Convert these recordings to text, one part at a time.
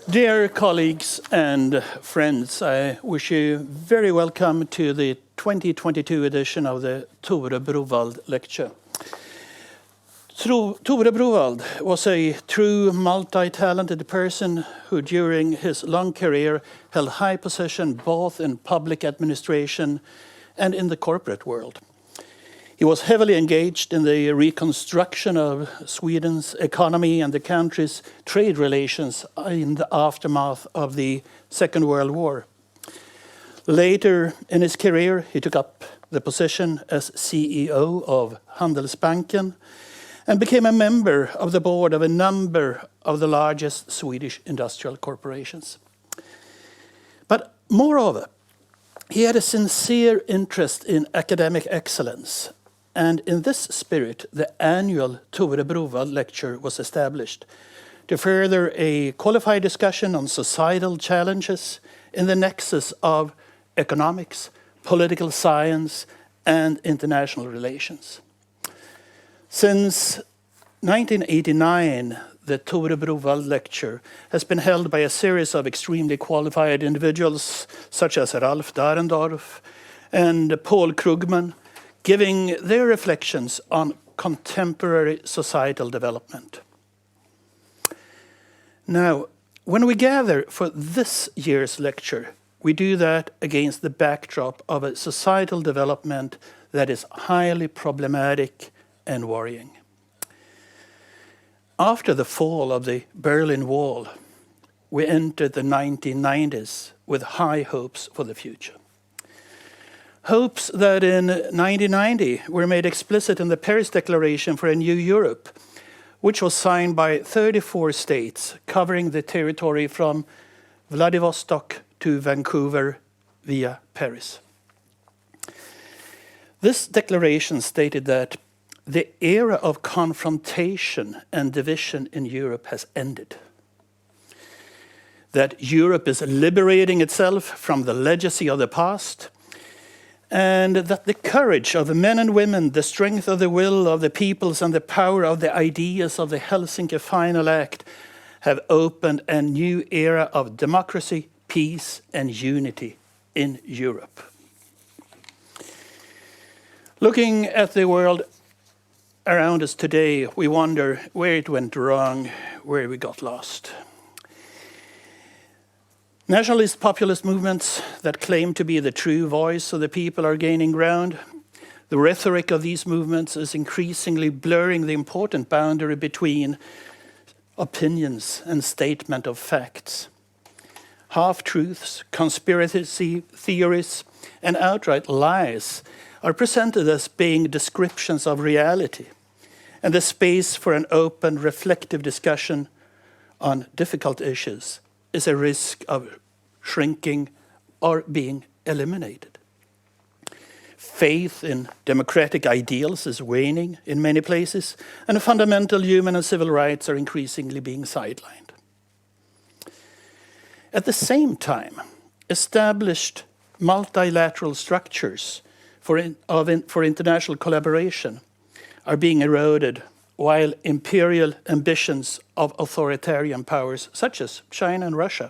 Dear colleagues and friends, I wish you very welcome to the 2022 edition of the Tore Browaldh Lecture. Tore Browaldh was a true multi-talented person who during his long career held high position both in public administration and in the corporate world. He was heavily engaged in the reconstruction of Sweden's economy and the country's trade relations in the aftermath of the Second World War. Later in his career, he took up the position as CEO of Handelshögskolan and became a member of the board of a number of the largest Swedish industrial corporations. But moreover, he had a sincere interest in academic excellence. And in this spirit, the annual Tore Browaldh Lecture was established to further a qualified discussion on societal challenges in the nexus of economics, political science, and international relations. Since 1989, the Tore Browaldh Lecture has been held by a series of extremely qualified individuals such as Ralph Dahrendorf and Paul Krugman, giving their reflections on contemporary societal development. Now, when we gather for this year's lecture, we do that against the backdrop of a societal development that is highly problematic and worrying. After the fall of the Berlin Wall, we entered the 1990s with high hopes for the future. Hopes that in 1990 were made explicit in the Paris Declaration for a New Europe, which was signed by 34 states covering the territory from Vladivostok to Vancouver via Paris. This declaration stated that the era of confrontation and division in Europe has ended. That Europe is liberating itself from the legacy of the past, and that the courage of the men and women, the strength of the will of the peoples, and the power of the ideas of the Helsinki Final Act have opened a new era of democracy, peace, and unity in Europe. Looking at the world around us today, we wonder where it went wrong, where we got lost. Nationalist populist movements that claim to be the true voice of the people are gaining ground. The rhetoric of these movements is increasingly blurring the important boundary between opinions and statement of facts. Half-truths, conspiracy theories, and outright lies are presented as being descriptions of reality, and the space for an open, reflective discussion on difficult issues is a risk of shrinking or being eliminated. Faith in democratic ideals is waning in many places, and fundamental human and civil rights are increasingly being sidelined. At the same time, established multilateral structures for international collaboration are being eroded, while imperial ambitions of authoritarian powers such as China and Russia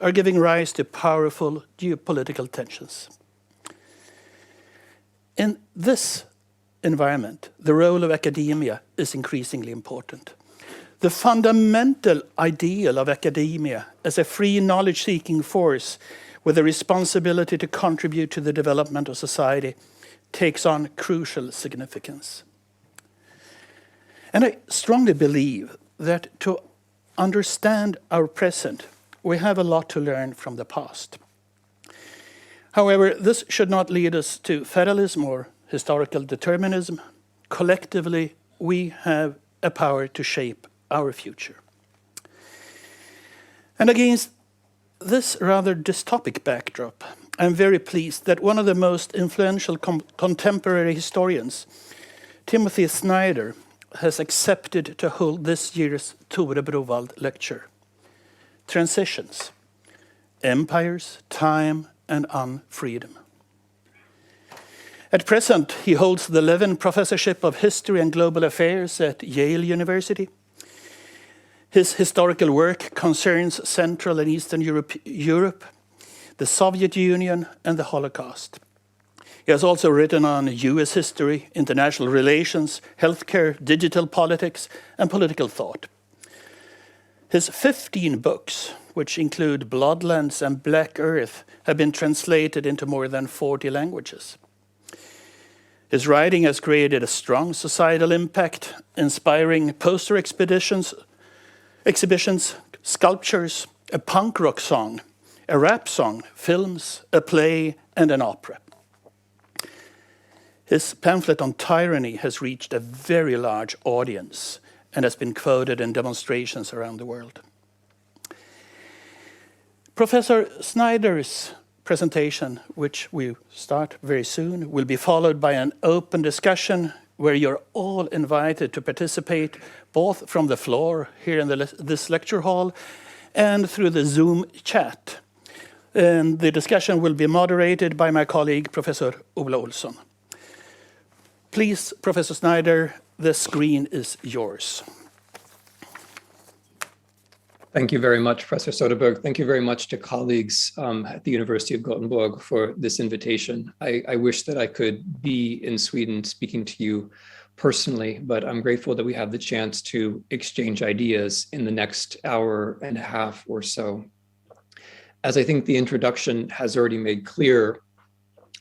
are giving rise to powerful geopolitical tensions. In this environment, the role of academia is increasingly important. The fundamental ideal of academia as a free knowledge-seeking force with a responsibility to contribute to the development of society takes on crucial significance. And I strongly believe that to understand our present, we have a lot to learn from the past. However, this should not lead us to fatalism or historical determinism. Collectively, we have a power to shape our future. And against this rather dystopic backdrop, I'm very pleased that one of the most influential contemporary historians, Timothy Snyder, has accepted to hold this year's Tore Browaldh Lecture. Transitions, Empires, Time, and Unfreedom. At present, he holds the Levin Professorship of History and Global Affairs at Yale University. His historical work concerns Central and Eastern Europe, the Soviet Union, and the Holocaust. He has also written on US history, international relations, healthcare, digital politics, and political thought. His 15 books, which include Bloodlands and Black Earth, have been translated into more than 40 languages. His writing has created a strong societal impact, inspiring poster exhibitions, sculptures, a punk rock song, a rap song, films, a play, and an opera. His pamphlet on tyranny has reached a very large audience and has been quoted in demonstrations around the world. Professor Snyder's presentation, which we start very soon, will be followed by an open discussion where you're all invited to participate, both from the floor here in this lecture hall and through the Zoom chat. And the discussion will be moderated by my colleague, Professor Ola Olsson. Please, Professor Snyder, the screen is yours. Thank you very much, Professor Soderberg. Thank you very much to colleagues at the University of Gothenburg for this invitation. I wish that I could be in Sweden speaking to you personally, but I'm grateful that we have the chance to exchange ideas in the next hour and a half or so. As I think the introduction has already made clear,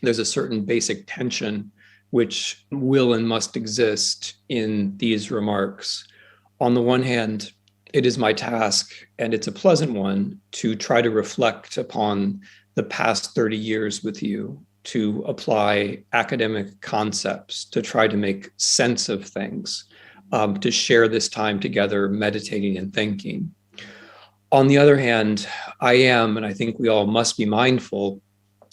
there's a certain basic tension which will and must exist in these remarks. On the one hand, it is my task, and it's a pleasant one, to try to reflect upon the past 30 years with you, to apply academic concepts, to try to make sense of things, to share this time together, meditating and thinking. On the other hand, I am, and I think we all must be mindful,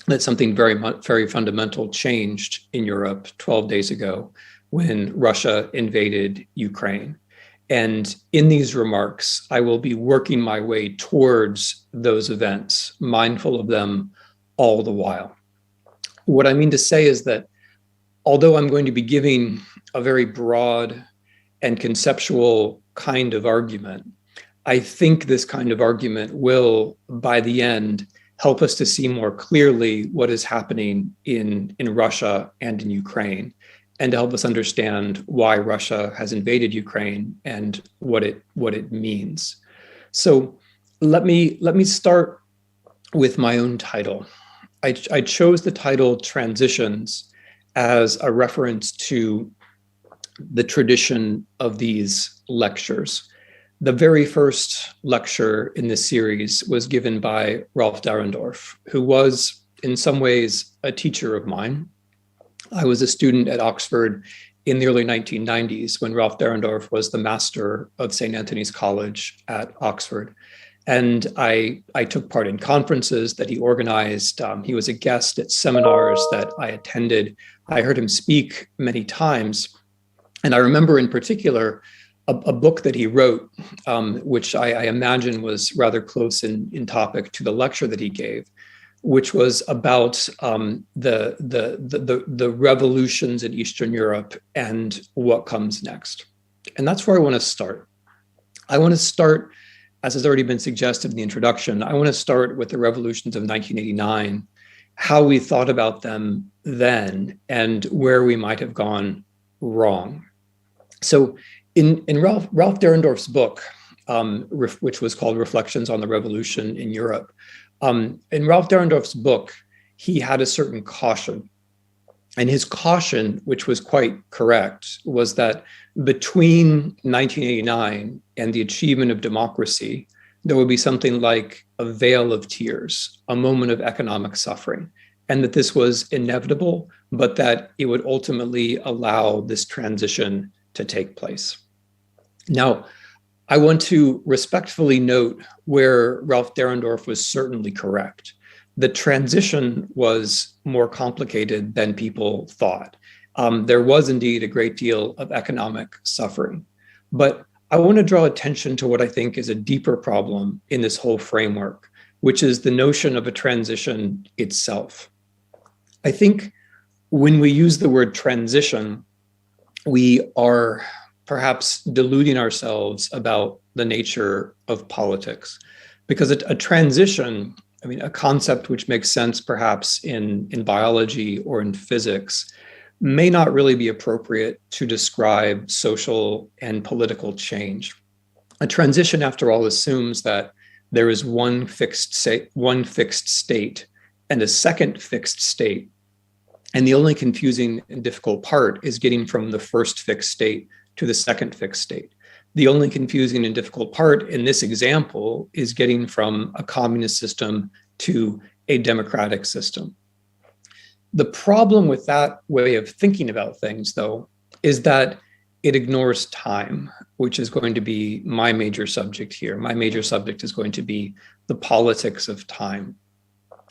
that something very fundamental changed in Europe 12 days ago when Russia invaded Ukraine. And in these remarks, I will be working my way towards those events, mindful of them all the while. What I mean to say is that although I'm going to be giving a very broad and conceptual kind of argument, I think this kind of argument will, by the end, help us to see more clearly what is happening in Russia and in Ukraine, and to help us understand why Russia has invaded Ukraine and what it means. So let me start with my own title. I chose the title Transitions as a reference to the tradition of these lectures. The very first lecture in this series was given by Ralph Dahrendorf, who was in some ways a teacher of mine. I was a student at Oxford in the early 1990s when Ralph Dahrendorf was the master of St. Anthony's College at Oxford. And I took part in conferences that he organized. He was a guest at seminars that I attended. I heard him speak many times. And I remember in particular a book that he wrote, which I imagine was rather close in topic to the lecture that he gave, which was about the revolutions in Eastern Europe and what comes next. And that's where I want to start. I want to start, as has already been suggested in the introduction, I want to start with the revolutions of 1989, how we thought about them then, and where we might have gone wrong. So in Ralph Dahrendorf's book, which was called Reflections on the Revolution in Europe, in Ralph Dahrendorf's book, he had a certain caution. And his caution, which was quite correct, was that between 1989 and the achievement of democracy, there would be something like a veil of tears, a moment of economic suffering, and that this was inevitable, but that it would ultimately allow this transition to take place. Now, I want to respectfully note where Ralph Dahrendorf was certainly correct. The transition was more complicated than people thought. There was indeed a great deal of economic suffering. But I want to draw attention to what I think is a deeper problem in this whole framework, which is the notion of a transition itself. I think when we use the word transition, we are perhaps deluding ourselves about the nature of politics. Because a transition, I mean, a concept which makes sense perhaps in biology or in physics, may not really be appropriate to describe social and political change. A transition, after all, assumes that there is one fixed state and a second fixed state. And the only confusing and difficult part is getting from the first fixed state to the second fixed state. The only confusing and difficult part in this example is getting from a communist system to a democratic system. The problem with that way of thinking about things, though, is that it ignores time, which is going to be my major subject here. My major subject is going to be the politics of time.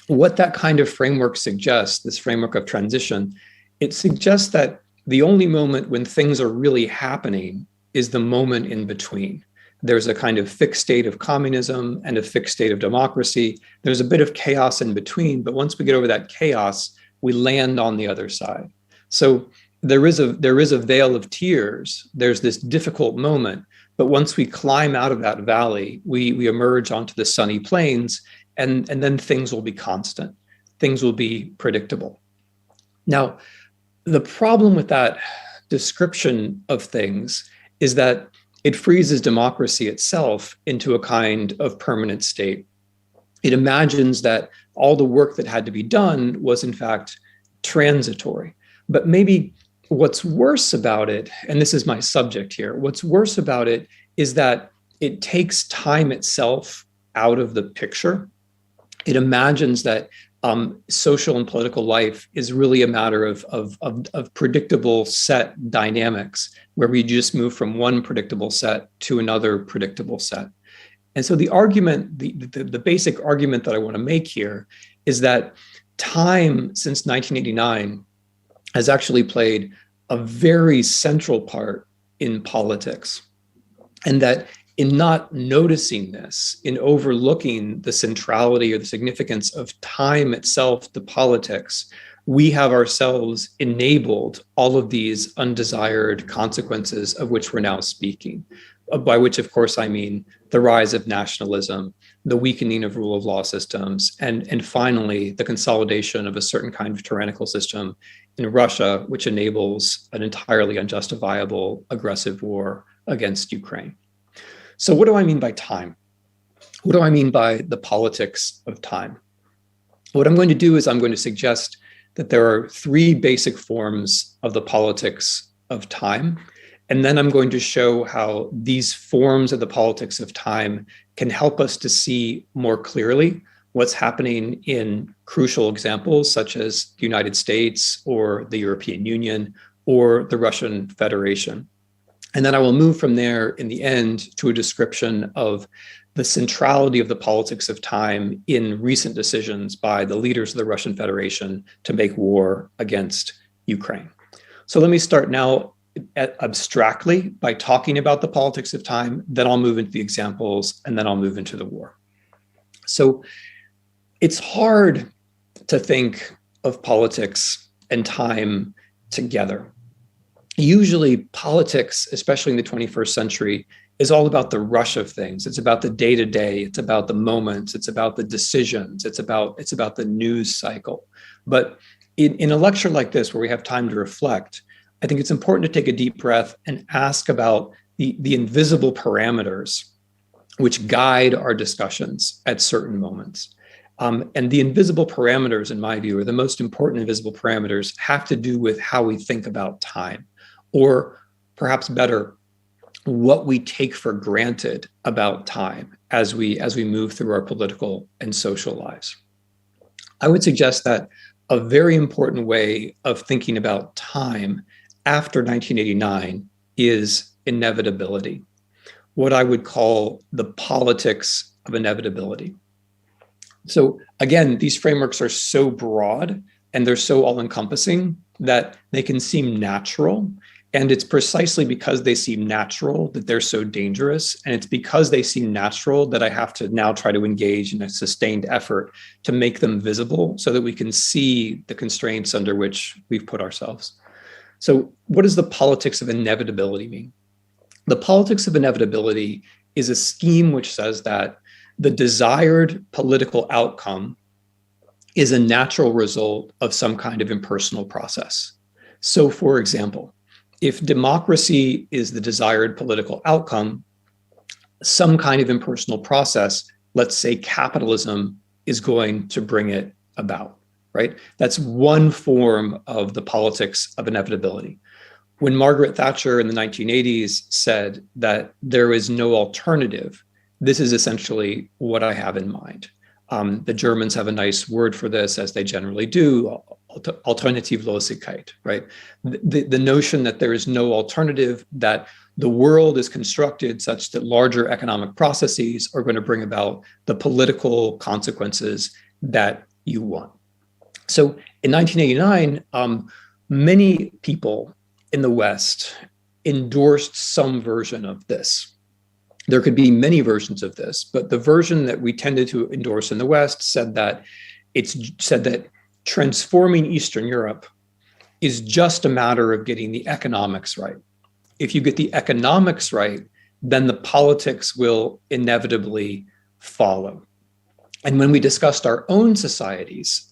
What that kind of framework suggests, this framework of transition, it suggests that the only moment when things are really happening is the moment in between. There's a kind of fixed state of communism and a fixed state of democracy. There's a bit of chaos in between, but once we get over that chaos, we land on the other side. So there is a veil of tears. There's this difficult moment, but once we climb out of that valley, we emerge onto the sunny plains, and then things will be constant. Things will be predictable. Now, the problem with that description of things is that it freezes democracy itself into a kind of permanent state. It imagines that all the work that had to be done was in fact transitory. But maybe what's worse about it, and this is my subject here, what's worse about it is that it takes time itself out of the picture. It imagines that social and political life is really a matter of predictable set dynamics, where we just move from one predictable set to another predictable set. And so the argument, the basic argument that I want to make here is that time since 1989 has actually played a very central part in politics. And that in not noticing this, in overlooking the centrality or the significance of time itself to politics, we have ourselves enabled all of these undesired consequences of which we're now speaking, by which, of course, I mean the rise of nationalism, the weakening of rule of law systems, and finally, the consolidation of a certain kind of tyrannical system in Russia, which enables an entirely unjustifiable aggressive war against Ukraine. So what do I mean by time? What do I mean by the politics of time? What I'm going to do is I'm going to suggest that there are three basic forms of the politics of time. And then I'm going to show how these forms of the politics of time can help us to see more clearly what's happening in crucial examples, such as the United States or the European Union or the Russian Federation. And then I will move from there in the end to a description of the centrality of the politics of time in recent decisions by the leaders of the Russian Federation to make war against Ukraine. So let me start now abstractly by talking about the politics of time, then I'll move into the examples, and then I'll move into the war. So it's hard to think of politics and time together. Usually politics, especially in the 21st century, is all about the rush of things. It's about the day-to-day, it's about the moments, it's about the decisions, it's about the news cycle. But in a lecture like this, where we have time to reflect, I think it's important to take a deep breath and ask about the invisible parameters which guide our discussions at certain moments. And the invisible parameters, in my view, are the most important invisible parameters, have to do with how we think about time, or perhaps better, what we take for granted about time as we move through our political and social lives. I would suggest that a very important way of thinking about time after 1989 is inevitability, what I would call the politics of inevitability. So again, these frameworks are so broad and they're so all-encompassing that they can seem natural. And it's precisely because they seem natural that they're so dangerous. And it's because they seem natural that I have to now try to engage in a sustained effort to make them visible so that we can see the constraints under which we've put ourselves. So what does the politics of inevitability mean? The politics of inevitability is a scheme which says that the desired political outcome is a natural result of some kind of impersonal process. So, for example, if democracy is the desired political outcome, some kind of impersonal process, let's say capitalism, is going to bring it about, right? That's one form of the politics of inevitability. When Margaret Thatcher in the 1980s said that there is no alternative, this is essentially what I have in mind. The Germans have a nice word for this, as they generally do, Alternativlosigkeit, right? The notion that there is no alternative, that the world is constructed such that larger economic processes are going to bring about the political consequences that you want. So in 1989, many people in the West endorsed some version of this. There could be many versions of this, but the version that we tended to endorse in the West said that transforming Eastern Europe is just a matter of getting the economics right. If you get the economics right, then the politics will inevitably follow. And when we discussed our own societies,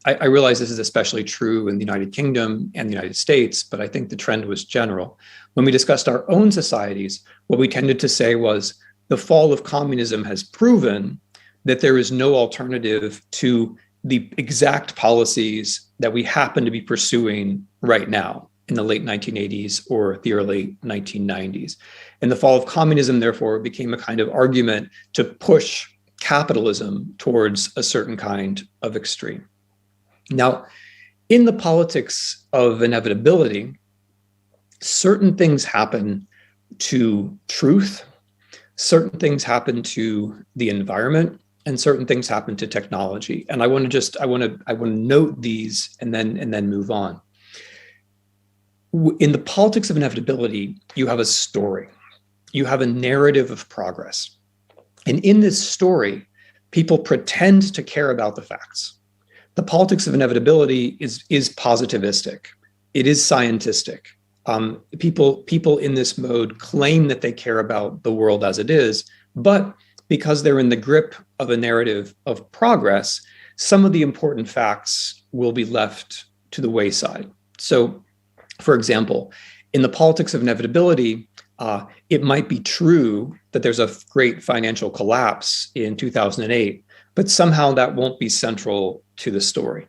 I realize this is especially true in the United Kingdom and the United States, but I think the trend was general. When we discussed our own societies, what we tended to say was the fall of communism has proven that there is no alternative to the exact policies that we happen to be pursuing right now in the late 1980s or the early 1990s. And the fall of communism, therefore, became a kind of argument to push capitalism towards a certain kind of extreme. Now, in the politics of inevitability, certain things happen to truth, certain things happen to the environment, and certain things happen to technology. And I want to note these and then move on. In the politics of inevitability, you have a story, you have a narrative of progress. And in this story, people pretend to care about the facts. The politics of inevitability is positivistic. It is scientistic. People in this mode claim that they care about the world as it is, but because they're in the grip of a narrative of progress, some of the important facts will be left to the wayside. So, for example, in the politics of inevitability, it might be true that there's a great financial collapse in 2008, but somehow that won't be central to the story.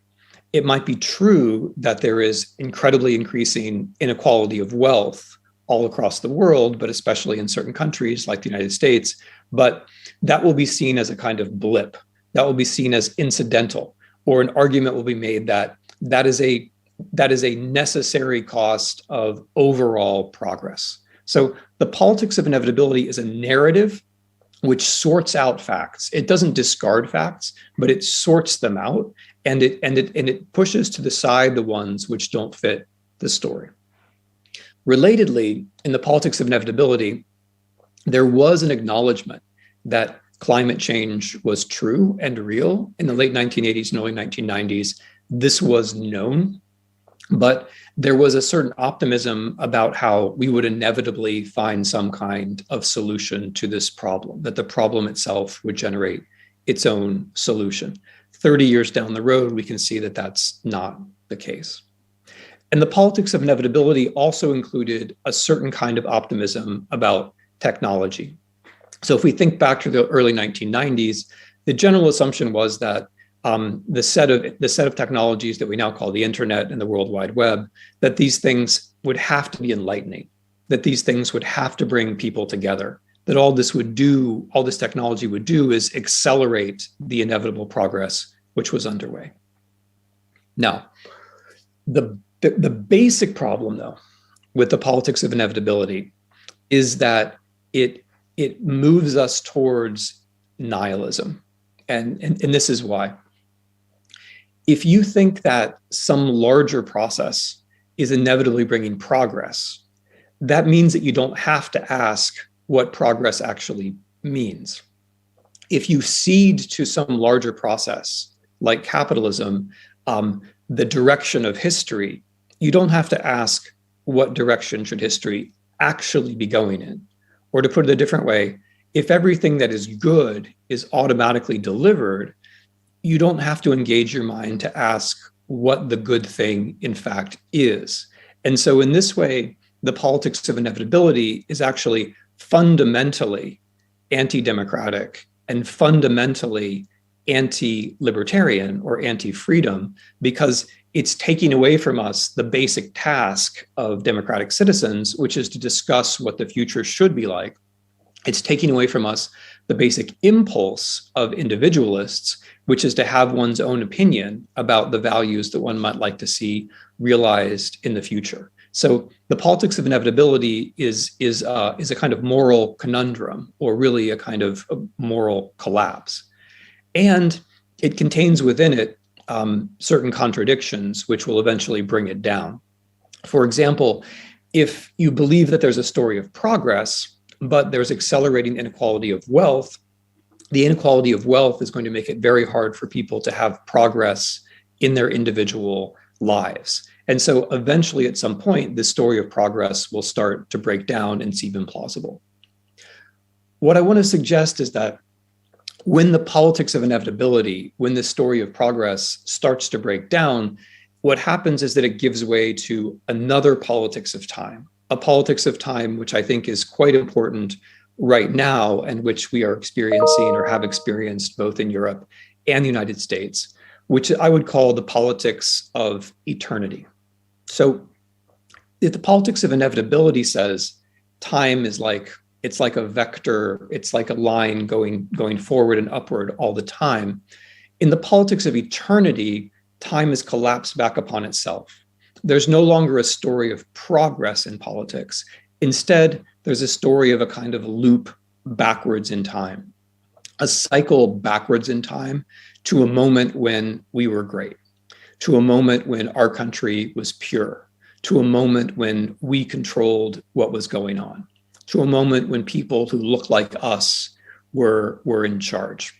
It might be true that there is incredibly increasing inequality of wealth all across the world, but especially in certain countries like the United States, but that will be seen as a kind of blip. That will be seen as incidental, or an argument will be made that that is a necessary cost of overall progress. So the politics of inevitability is a narrative which sorts out facts. It doesn't discard facts, but it sorts them out, and it pushes to the side the ones which don't fit the story. Relatedly, in the politics of inevitability, there was an acknowledgement that climate change was true and real in the late 1980s and early 1990s. This was known, but there was a certain optimism about how we would inevitably find some kind of solution to this problem, that the problem itself would generate its own solution. 30 years down the road, we can see that that's not the case. And the politics of inevitability also included a certain kind of optimism about technology. So if we think back to the early 1990s, the general assumption was that the set of technologies that we now call the internet and the World Wide Web, that these things would have to be enlightening, that these things would have to bring people together, that all this technology would do is accelerate the inevitable progress which was underway. Now, the basic problem, though, with the politics of inevitability is that it moves us towards nihilism. And this is why. If you think that some larger process is inevitably bringing progress, that means that you don't have to ask what progress actually means. If you cede to some larger process, like capitalism, the direction of history, you don't have to ask what direction should history actually be going in? Or to put it a different way, if everything that is good is automatically delivered, you don't have to engage your mind to ask what the good thing in fact is. And so in this way, the politics of inevitability is actually fundamentally anti-democratic and fundamentally anti-libertarian or anti-freedom, because it's taking away from us the basic task of democratic citizens, which is to discuss what the future should be like. It's taking away from us the basic impulse of individualists, which is to have one's own opinion about the values that one might like to see realized in the future. So the politics of inevitability is a kind of moral conundrum, or really a kind of moral collapse. And it contains within it certain contradictions, which will eventually bring it down. For example, if you believe that there's a story of progress, but there's accelerating inequality of wealth, the inequality of wealth is going to make it very hard for people to have progress in their individual lives. And so eventually, at some point, this story of progress will start to break down and seem implausible. What I want to suggest is that when the politics of inevitability, when the story of progress starts to break down, what happens is that it gives way to another politics of time, a politics of time which I think is quite important right now, and which we are experiencing or have experienced both in Europe and the United States, which I would call the politics of eternity. So if the politics of inevitability says time is like, it's like a vector, it's like a line going forward and upward all the time, in the politics of eternity, time has collapsed back upon itself. There's no longer a story of progress in politics. Instead, there's a story of a kind of loop backwards in time, a cycle backwards in time to a moment when we were great, to a moment when our country was pure, to a moment when we controlled what was going on, to a moment when people who looked like us were in charge.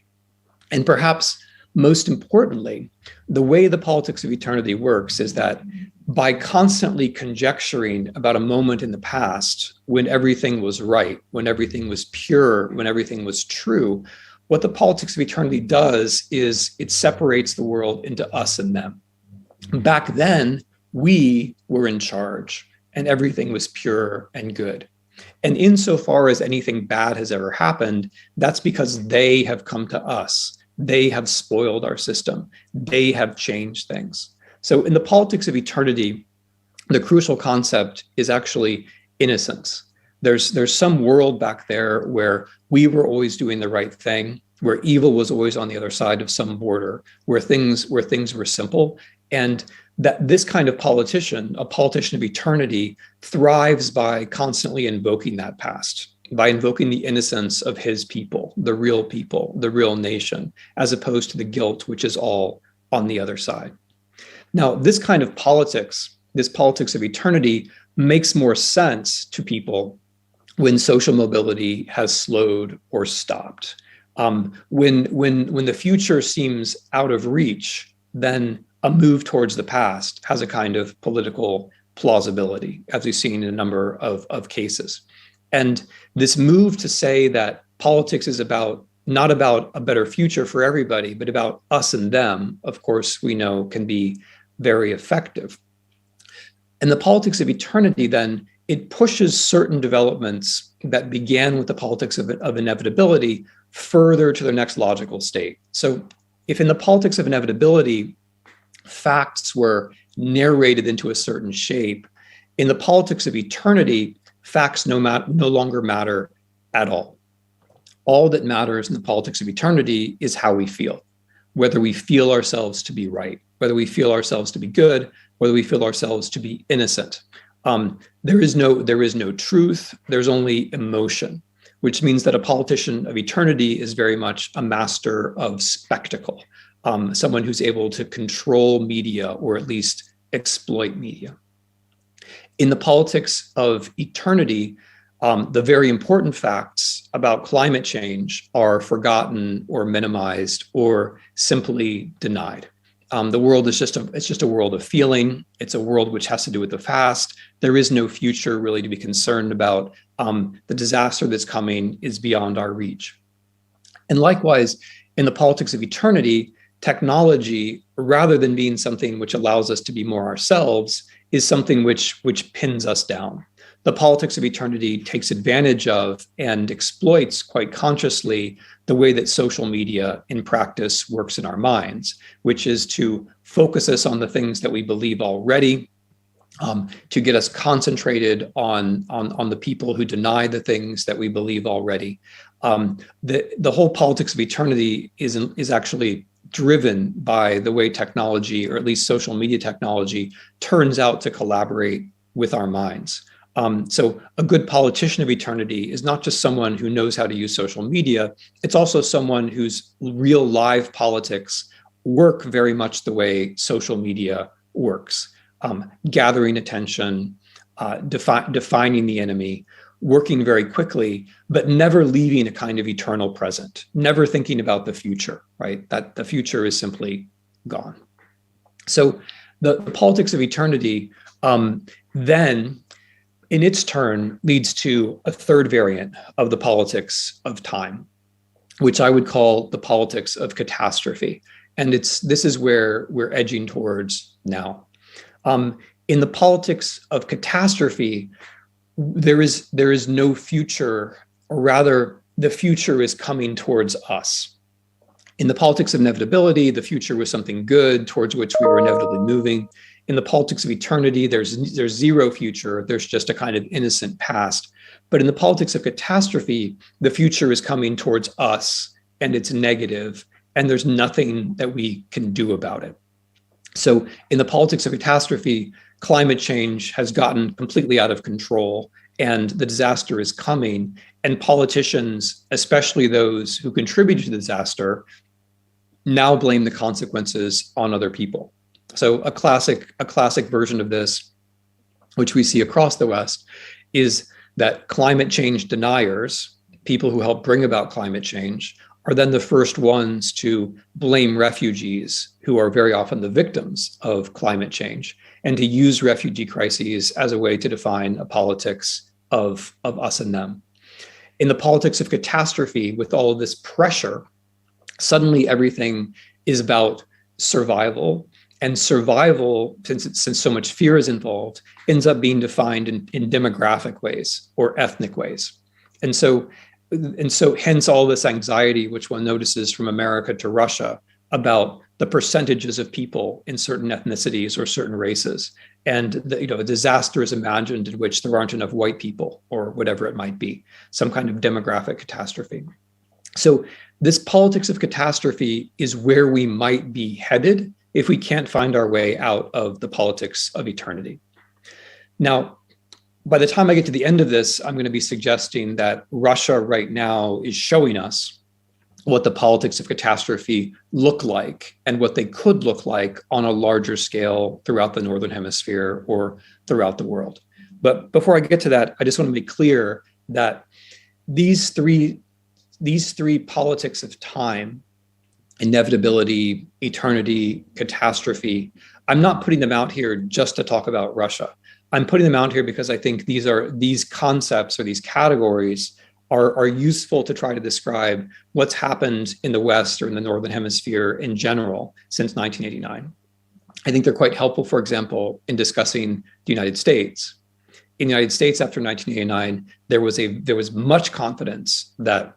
And perhaps most importantly, the way the politics of eternity works is that by constantly conjecturing about a moment in the past when everything was right, when everything was pure, when everything was true, what the politics of eternity does is it separates the world into us and them. Back then, we were in charge and everything was pure and good. And insofar as anything bad has ever happened, that's because they have come to us. They have spoiled our system. They have changed things. So in the politics of eternity, the crucial concept is actually innocence. There's some world back there where we were always doing the right thing, where evil was always on the other side of some border, where things were simple. And that this kind of politician, a politician of eternity, thrives by constantly invoking that past, by invoking the innocence of his people, the real nation, as opposed to the guilt, which is all on the other side. Now, this kind of politics, this politics of eternity, makes more sense to people when social mobility has slowed or stopped. When the future seems out of reach, then a move towards the past has a kind of political plausibility, as we've seen in a number of cases. And this move to say that politics is not about a better future for everybody, but about us and them, of course, we know can be very effective. And the politics of eternity, then, it pushes certain developments that began with the politics of inevitability further to their next logical state. So if in the politics of inevitability, facts were narrated into a certain shape, in the politics of eternity, facts no longer matter at all. All that matters in the politics of eternity is how we feel, whether we feel ourselves to be right, whether we feel ourselves to be good, whether we feel ourselves to be innocent. There is no truth, there's only emotion, which means that a politician of eternity is very much a master of spectacle, someone who's able to control media or at least exploit media. In the politics of eternity, the very important facts about climate change are forgotten or minimized or simply denied. The world is just a world of feeling. It's a world which has to do with the past. There is no future really to be concerned about. The disaster that's coming is beyond our reach. And likewise, in the politics of eternity, technology, rather than being something which allows us to be more ourselves, is something which pins us down. The politics of eternity takes advantage of and exploits quite consciously the way that social media in practice works in our minds, which is to focus us on the things that we believe already, to get us concentrated on the people who deny the things that we believe already. The whole politics of eternity is actually driven by the way technology, or at least social media technology, turns out to collaborate with our minds. So a good politician of eternity is not just someone who knows how to use social media, it's also someone whose real live politics work very much the way social media works. Gathering attention, defining the enemy, working very quickly, but never leaving a kind of eternal present, never thinking about the future, right? That the future is simply gone. So the politics of eternity then, in its turn, leads to a third variant of the politics of time, which I would call the politics of catastrophe. And this is where we're edging towards now. In the politics of catastrophe, there is no future, or rather, the future is coming towards us. In the politics of inevitability, the future was something good towards which we were inevitably moving. In the politics of eternity, there's zero future. There's just a kind of innocent past. But in the politics of catastrophe, the future is coming towards us, and it's negative, and there's nothing that we can do about it. So in the politics of catastrophe, climate change has gotten completely out of control, and the disaster is coming. And politicians, especially those who contributed to the disaster, now blame the consequences on other people. So a classic version of this, which we see across the West, is that climate change deniers, people who help bring about climate change, are then the first ones to blame refugees, who are very often the victims of climate change, and to use refugee crises as a way to define a politics of us and them. In the politics of catastrophe, with all of this pressure, suddenly everything is about survival. And survival, since so much fear is involved, ends up being defined in demographic ways or ethnic ways. And so hence all this anxiety, which one notices from America to Russia about the percentages of people in certain ethnicities or certain races. And a disaster is imagined in which there aren't enough white people, or whatever it might be, some kind of demographic catastrophe. So this politics of catastrophe is where we might be headed if we can't find our way out of the politics of eternity. Now, by the time I get to the end of this, I'm going to be suggesting that Russia right now is showing us what the politics of catastrophe look like, and what they could look like on a larger scale throughout the Northern Hemisphere or throughout the world. But before I get to that, I just want to make clear that these three politics of time, inevitability, eternity, catastrophe, I'm not putting them out here just to talk about Russia. I'm putting them out here because I think these concepts or these categories are useful to try to describe what's happened in the West or in the Northern Hemisphere in general since 1989. I think they're quite helpful, for example, in discussing the United States. In the United States after 1989, there was much confidence that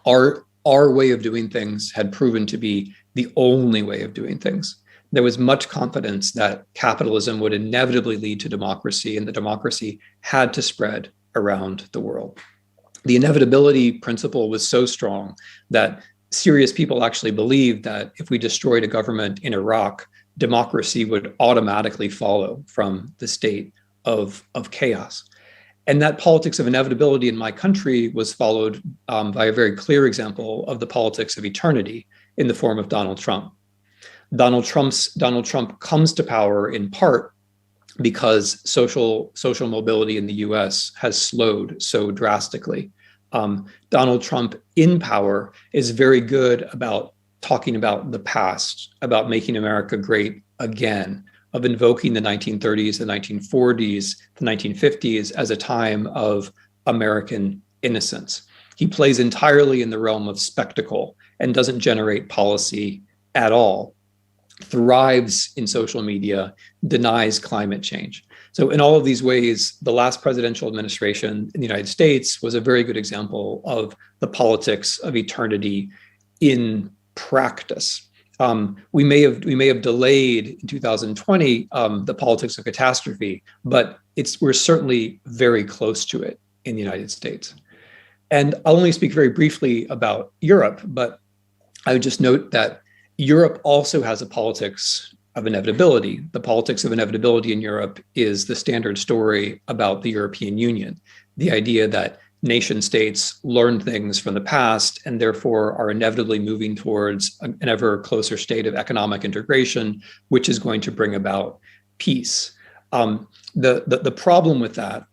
our way of doing things had proven to be the only way of doing things. There was much confidence that capitalism would inevitably lead to democracy, and the democracy had to spread around the world. The inevitability principle was so strong that serious people actually believed that if we destroyed a government in Iraq, democracy would automatically follow from the state of chaos. And that politics of inevitability in my country was followed by a very clear example of the politics of eternity in the form of Donald Trump. Donald Trump comes to power in part because social mobility in the US has slowed so drastically. Donald Trump in power is very good about talking about the past, about making America great again, of invoking the 1930s, the 1940s, the 1950s as a time of American innocence. He plays entirely in the realm of spectacle and doesn't generate policy at all, thrives in social media, denies climate change. So in all of these ways, the last presidential administration in the United States was a very good example of the politics of eternity in practice. We may have delayed in 2020 the politics of catastrophe, but we're certainly very close to it in the United States. And I'll only speak very briefly about Europe, but I would just note that Europe also has a politics of inevitability. The politics of inevitability in Europe is the standard story about the European Union, the idea that nation states learn things from the past and therefore are inevitably moving towards an ever closer state of economic integration, which is going to bring about peace. The problem with that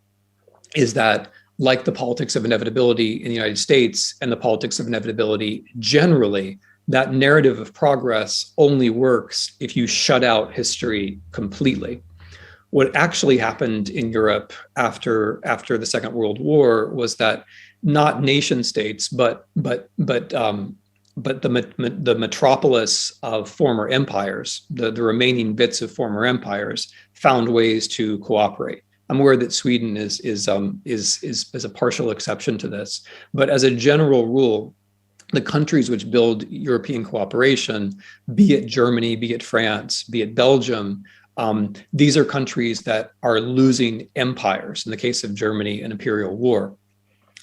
is that, like the politics of inevitability in the United States and the politics of inevitability generally, that narrative of progress only works if you shut out history completely. What actually happened in Europe after the Second World War was that not nation states, but the metropolis of former empires, the remaining bits of former empires, found ways to cooperate. I'm aware that Sweden is a partial exception to this, but as a general rule, the countries which build European cooperation, be it Germany, be it France, be it Belgium, these are countries that are losing empires. In the case of Germany, an imperial war.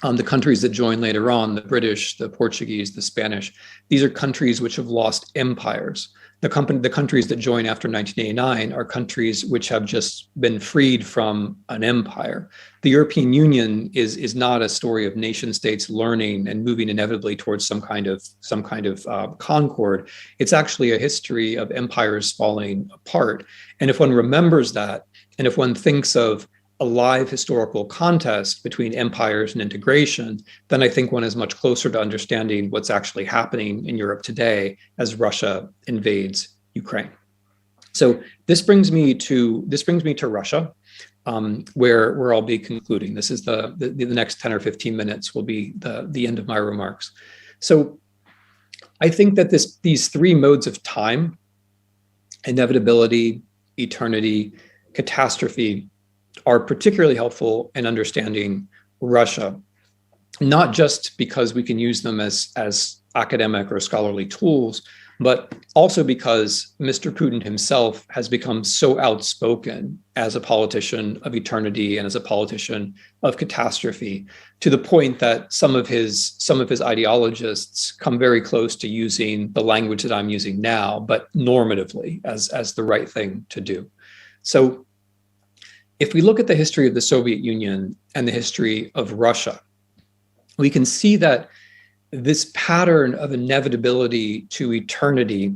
The countries that join later on, the British, the Portuguese, the Spanish, these are countries which have lost empires. The countries that join after 1989 are countries which have just been freed from an empire. The European Union is not a story of nation states learning and moving inevitably towards some kind of concord. It's actually a history of empires falling apart. And if one remembers that, and if one thinks of a live historical contest between empires and integration, then I think one is much closer to understanding what's actually happening in Europe today as Russia invades Ukraine. So this brings me to Russia, where I'll be concluding. This is the next 10 or 15 minutes will be the end of my remarks. So I think that these three modes of time, inevitability, eternity, catastrophe, are particularly helpful in understanding Russia, not just because we can use them as academic or scholarly tools, but also because Mr. Putin himself has become so outspoken as a politician of eternity and as a politician of catastrophe, to the point that some of his ideologists come very close to using the language that I'm using now, but normatively as the right thing to do. So if we look at the history of the Soviet Union and the history of Russia, we can see that this pattern of inevitability to eternity,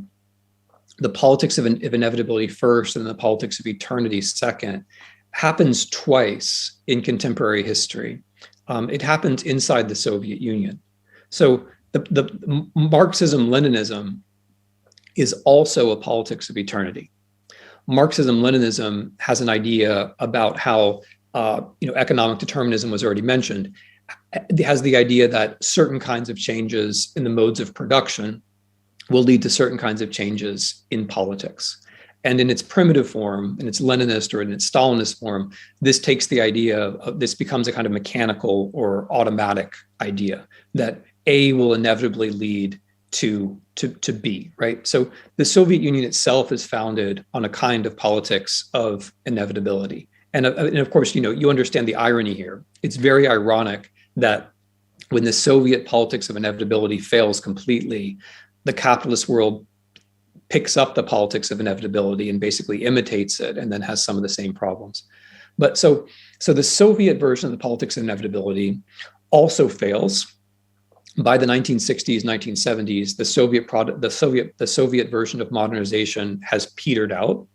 the politics of inevitability first and the politics of eternity second, happens twice in contemporary history. It happens inside the Soviet Union. So the Marxism-Leninism is also a politics of eternity. Marxism-Leninism has an idea about how economic determinism was already mentioned. It has the idea that certain kinds of changes in the modes of production will lead to certain kinds of changes in politics. And in its primitive form, in its Leninist or in its Stalinist form, this takes the idea of this becomes a kind of mechanical or automatic idea that A will inevitably lead to B, right? So the Soviet Union itself is founded on a kind of politics of inevitability. And of course, you understand the irony here. It's very ironic that when the Soviet politics of inevitability fails completely, the capitalist world picks up the politics of inevitability and basically imitates it and then has some of the same problems. But so the Soviet version of the politics of inevitability also fails. By the 1960s, 1970s, the Soviet version of modernization has petered out.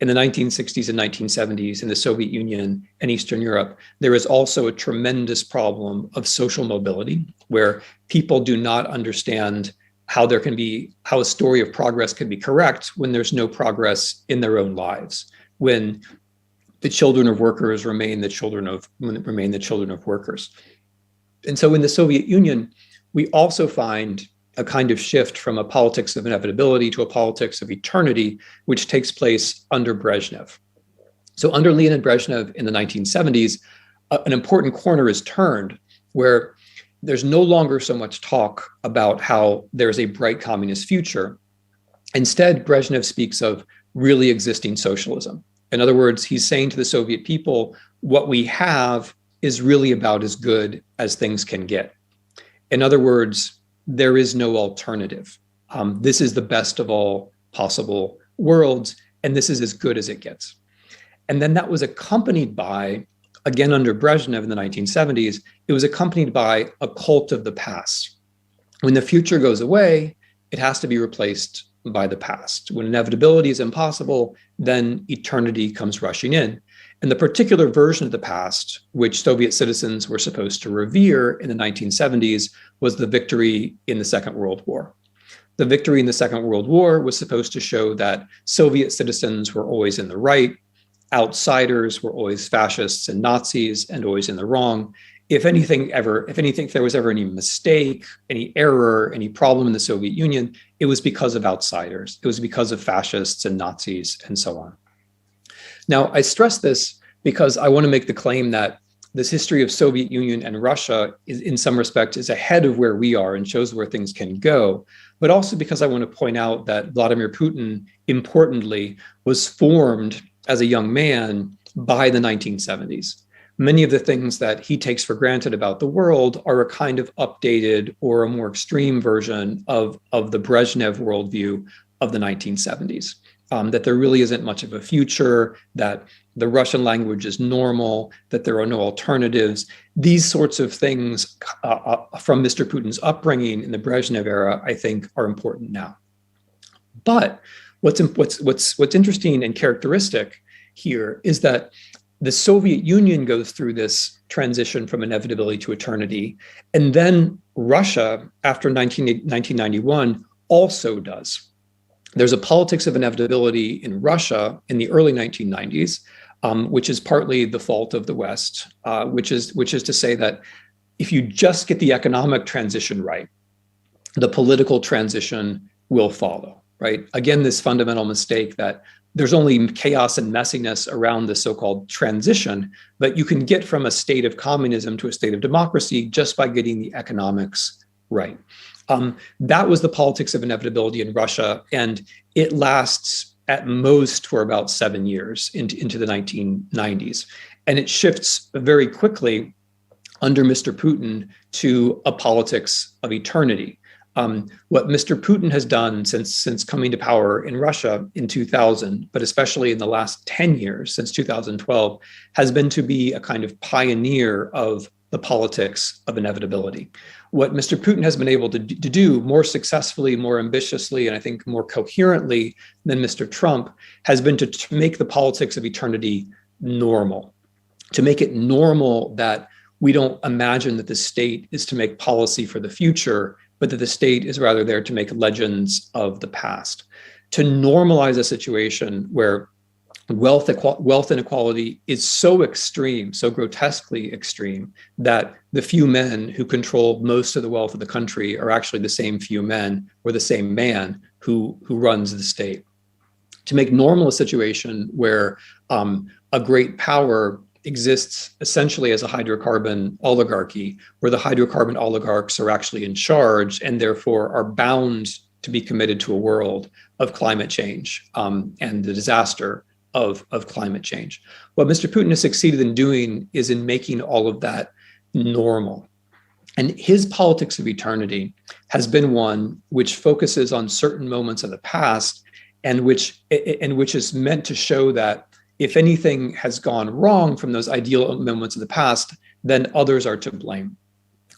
In the 1960s and 1970s in the Soviet Union and Eastern Europe, there is also a tremendous problem of social mobility where people do not understand how a story of progress can be correct when there's no progress in their own lives, when the children of workers remain the children of workers. And so in the Soviet Union, we also find a kind of shift from a politics of inevitability to a politics of eternity, which takes place under Brezhnev. So under Leonid Brezhnev in the 1970s, an important corner is turned where there's no longer so much talk about how there's a bright communist future. Instead, Brezhnev speaks of really existing socialism. In other words, he's saying to the Soviet people, what we have is really about as good as things can get. In other words, there is no alternative. This is the best of all possible worlds, and this is as good as it gets. And then that was accompanied by, again under Brezhnev in the 1970s, it was accompanied by a cult of the past. When the future goes away, it has to be replaced by the past. When inevitability is impossible, then eternity comes rushing in. And the particular version of the past, which Soviet citizens were supposed to revere in the 1970s, was the victory in the Second World War. The victory in the Second World War was supposed to show that Soviet citizens were always in the right, outsiders were always fascists and Nazis and always in the wrong. If there was ever any mistake, any error, any problem in the Soviet Union, it was because of outsiders. It was because of fascists and Nazis and so on. Now, I stress this because I want to make the claim that this history of Soviet Union and Russia is, in some respects, is ahead of where we are and shows where things can go, but also because I want to point out that Vladimir Putin, importantly, was formed as a young man by the 1970s. Many of the things that he takes for granted about the world are a kind of updated or a more extreme version of the Brezhnev worldview of the 1970s. That there really isn't much of a future, that the Russian language is normal, that there are no alternatives. These sorts of things from Mr. Putin's upbringing in the Brezhnev era, I think, are important now. But what's interesting and characteristic here is that the Soviet Union goes through this transition from inevitability to eternity, and then Russia, after 1991, also does. There's a politics of inevitability in Russia in the early 1990s, which is partly the fault of the West, which is to say that if you just get the economic transition right, the political transition will follow, right? Again, this fundamental mistake that there's only chaos and messiness around the so-called transition, but you can get from a state of communism to a state of democracy just by getting the economics right. That was the politics of inevitability in Russia, and it lasts at most for about 7 years into the 1990s. And it shifts very quickly under Mr. Putin to a politics of eternity. What Mr. Putin has done since coming to power in Russia in 2000, but especially in the last 10 years, since 2012, has been to be a kind of pioneer of the politics of inevitability. What Mr. Putin has been able to do more successfully, more ambitiously, and I think more coherently than Mr. Trump has been to make the politics of eternity normal, to make it normal that we don't imagine that the state is to make policy for the future, but that the state is rather there to make legends of the past, to normalize a situation where wealth inequality is so extreme, so grotesquely extreme, that the few men who control most of the wealth of the country are actually the same few men or the same man who runs the state. To make normal a situation where a great power exists essentially as a hydrocarbon oligarchy, where the hydrocarbon oligarchs are actually in charge and therefore are bound to be committed to a world of climate change and the disaster of climate change. What Mr. Putin has succeeded in doing is in making all of that normal. And his politics of eternity has been one which focuses on certain moments of the past and which is meant to show that if anything has gone wrong from those ideal moments of the past, then others are to blame.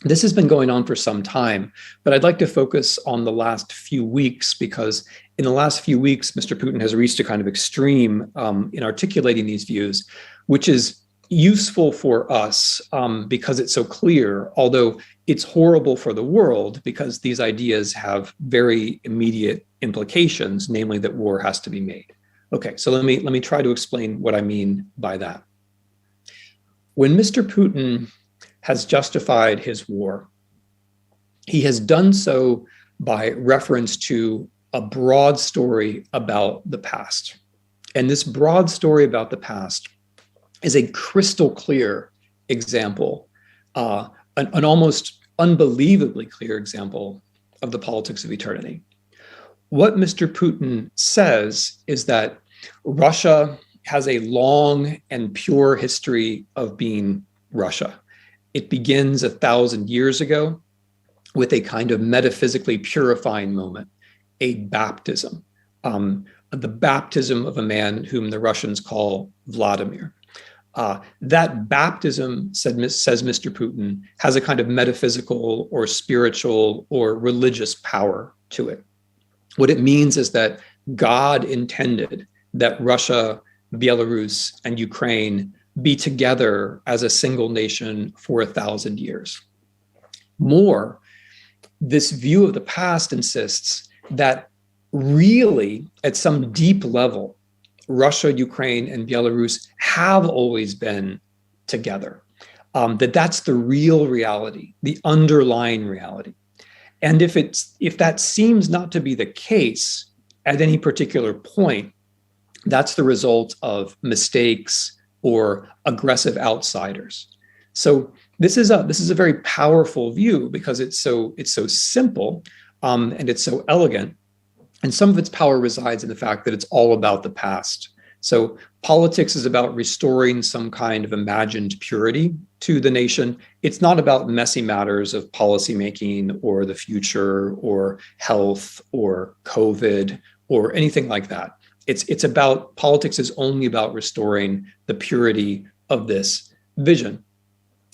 This has been going on for some time, but I'd like to focus on the last few weeks because in the last few weeks, Mr. Putin has reached a kind of extreme in articulating these views, which is useful for us because it's so clear, although it's horrible for the world because these ideas have very immediate implications, namely that war has to be made. Okay, so let me try to explain what I mean by that. When Mr. Putin has justified his war, he has done so by reference to a broad story about the past. And this broad story about the past is a crystal clear example, an almost unbelievably clear example of the politics of eternity. What Mr. Putin says is that Russia has a long and pure history of being Russia. It begins 1,000 years ago with a kind of metaphysically purifying moment, a baptism, the baptism of a man whom the Russians call Vladimir. That baptism, says Mr. Putin, has a kind of metaphysical or spiritual or religious power to it. What it means is that God intended that Russia, Belarus, and Ukraine be together as a single nation for 1,000 years. More, this view of the past insists that really, at some deep level, Russia, Ukraine, and Belarus have always been together. That's the real reality, the underlying reality. And if that seems not to be the case at any particular point, that's the result of mistakes or aggressive outsiders. So this is a very powerful view because it's so simple and it's so elegant. And some of its power resides in the fact that it's all about the past. So politics is about restoring some kind of imagined purity to the nation. It's not about messy matters of policymaking or the future or health or COVID or anything like that. It's about, politics is only about restoring the purity of this vision.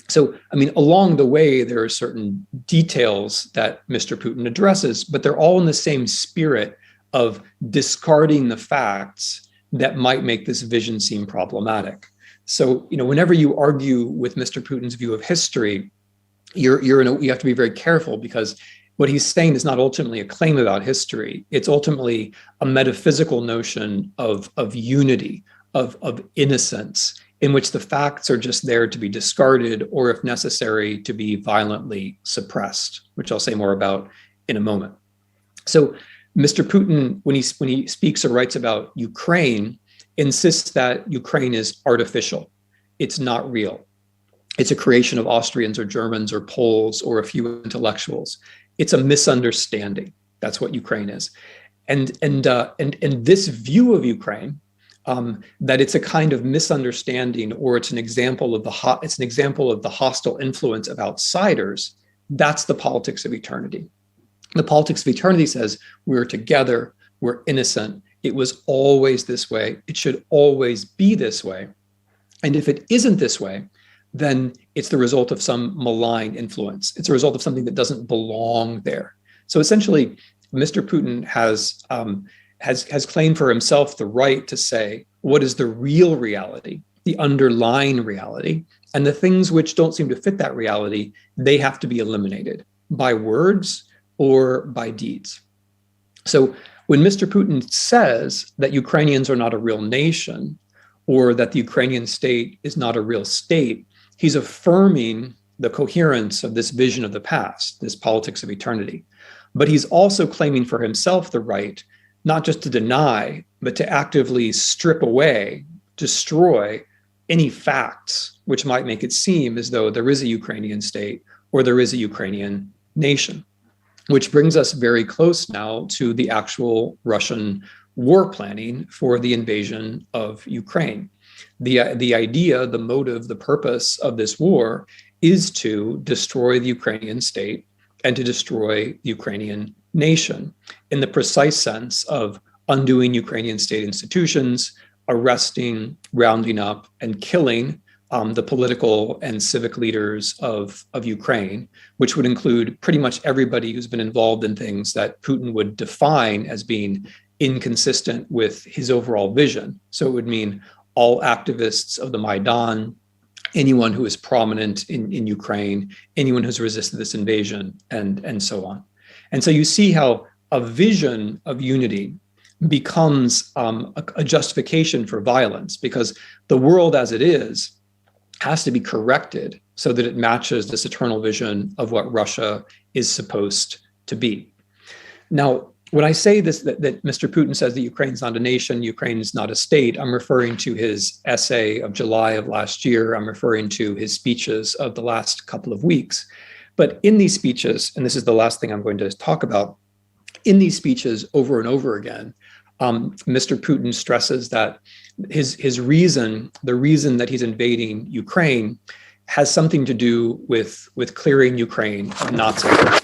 So, I mean, along the way, there are certain details that Mr. Putin addresses, but they're all in the same spirit of discarding the facts that might make this vision seem problematic. So, whenever you argue with Mr. Putin's view of history, you have to be very careful because what he's saying is not ultimately a claim about history. It's ultimately a metaphysical notion of unity, of innocence, in which the facts are just there to be discarded or, if necessary, to be violently suppressed, which I'll say more about in a moment. So Mr. Putin, when he speaks or writes about Ukraine, insists that Ukraine is artificial. It's not real. It's a creation of Austrians or Germans or Poles or a few intellectuals. It's a misunderstanding. That's what Ukraine is. And this view of Ukraine, that it's a kind of misunderstanding or it's an example of the hostile influence of outsiders, that's the politics of eternity. The politics of eternity says we're together, we're innocent, it was always this way, it should always be this way. And if it isn't this way, then it's the result of some malign influence. It's a result of something that doesn't belong there. So essentially, Mr. Putin has claimed for himself the right to say what is the real reality, the underlying reality, and the things which don't seem to fit that reality, they have to be eliminated by words or by deeds. So when Mr. Putin says that Ukrainians are not a real nation or that the Ukrainian state is not a real state, he's affirming the coherence of this vision of the past, this politics of eternity. But he's also claiming for himself the right not just to deny, but to actively strip away, destroy any facts which might make it seem as though there is a Ukrainian state or there is a Ukrainian nation. Which brings us very close now to the actual Russian war planning for the invasion of Ukraine. The idea, the motive, the purpose of this war is to destroy the Ukrainian state and to destroy the Ukrainian nation in the precise sense of undoing Ukrainian state institutions, arresting, rounding up, and killing the political and civic leaders of Ukraine, which would include pretty much everybody who's been involved in things that Putin would define as being inconsistent with his overall vision. So it would mean all activists of the Maidan, anyone who is prominent in Ukraine, anyone who's resisted this invasion, and so on. And so you see how a vision of unity becomes a justification for violence, because the world as it is has to be corrected so that it matches this eternal vision of what Russia is supposed to be. Now, when I say this, that Mr. Putin says that Ukraine's not a nation, Ukraine is not a state, I'm referring to his essay of July of last year. I'm referring to his speeches of the last couple of weeks. But in these speeches, and this is the last thing I'm going to talk about, in these speeches over and over again, Mr. Putin stresses that his reason, the reason that he's invading Ukraine, has something to do with clearing Ukraine of Nazism.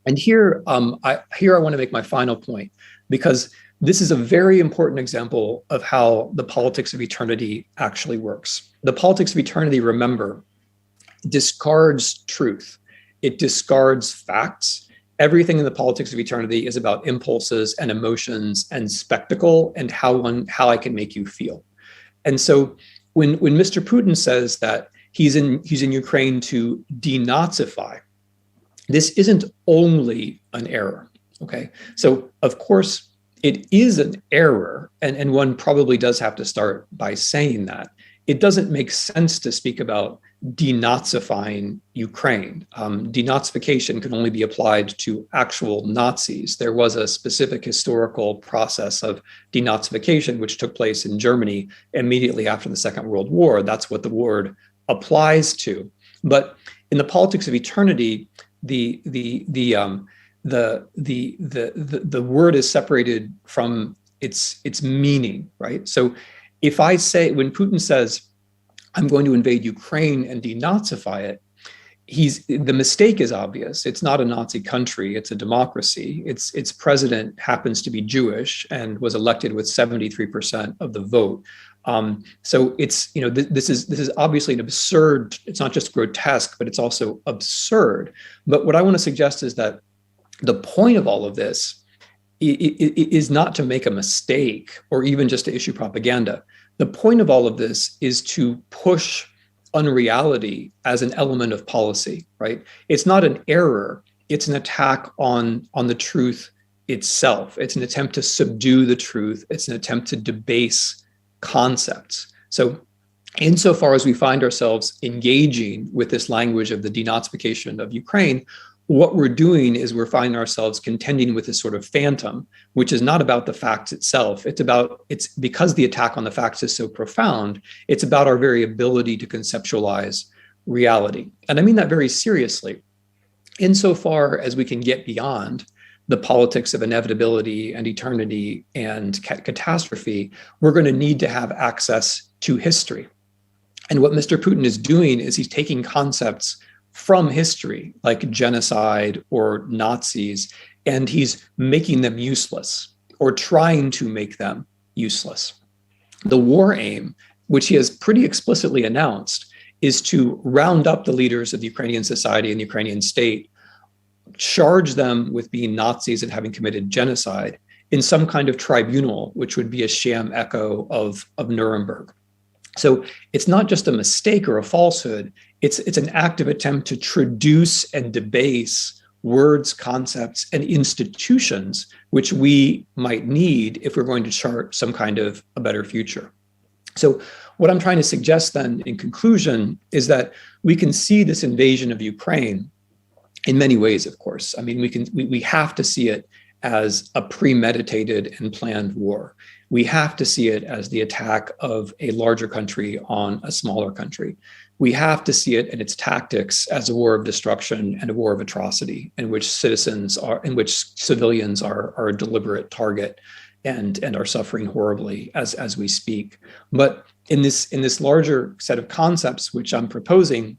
And here I want to make my final point, because this is a very important example of how the politics of eternity actually works. The politics of eternity, remember, discards truth. It discards facts. Everything in the politics of eternity is about impulses and emotions and spectacle and how I can make you feel. And so when Mr. Putin says that he's in Ukraine to denazify, this isn't only an error, okay? So of course it is an error, and one probably does have to start by saying that. It doesn't make sense to speak about denazifying Ukraine. Denazification can only be applied to actual Nazis. There was a specific historical process of denazification which took place in Germany immediately after the Second World War. That's what the word applies to. But in the politics of eternity, the word is separated from its meaning, right? So if I say, when Putin says, I'm going to invade Ukraine and denazify it, the mistake is obvious. It's not a Nazi country, it's a democracy. Its president happens to be Jewish and was elected with 73% of the vote. So it's, this is obviously an absurd, it's not just grotesque, but it's also absurd. But what I want to suggest is that the point of all of this is not to make a mistake or even just to issue propaganda. The point of all of this is to push unreality as an element of policy, right? It's not an error, it's an attack on the truth itself. It's an attempt to subdue the truth. It's an attempt to debase concepts. So insofar as we find ourselves engaging with this language of the denazification of Ukraine, what we're doing is we're finding ourselves contending with this sort of phantom, which is not about the facts itself. It's because the attack on the facts is so profound, it's about our very ability to conceptualize reality. And I mean that very seriously. Insofar as we can get beyond the politics of inevitability and eternity and catastrophe, we're going to need to have access to history. And what Mr. Putin is doing is he's taking concepts from history, like genocide or Nazis, and he's making them useless or trying to make them useless. The war aim, which he has pretty explicitly announced, is to round up the leaders of the Ukrainian society and the Ukrainian state, charge them with being Nazis and having committed genocide in some kind of tribunal, which would be a sham echo of Nuremberg. So it's not just a mistake or a falsehood, it's an active attempt to traduce and debase words, concepts, and institutions which we might need if we're going to chart some kind of a better future. So what I'm trying to suggest then in conclusion is that we can see this invasion of Ukraine in many ways, of course. I mean, we have to see it as a premeditated and planned war. We have to see it as the attack of a larger country on a smaller country. We have to see it in its tactics as a war of destruction and a war of atrocity in which civilians are a deliberate target and are suffering horribly as we speak. But in this larger set of concepts, which I'm proposing,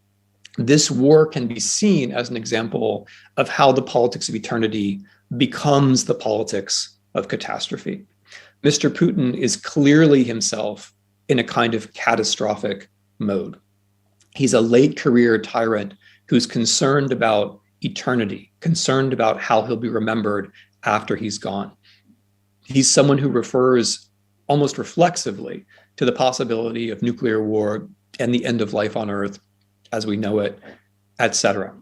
this war can be seen as an example of how the politics of eternity becomes the politics of catastrophe. Mr. Putin is clearly himself in a kind of catastrophic mode. He's a late career tyrant who's concerned about eternity, concerned about how he'll be remembered after he's gone. He's someone who refers almost reflexively to the possibility of nuclear war and the end of life on Earth as we know it, etc.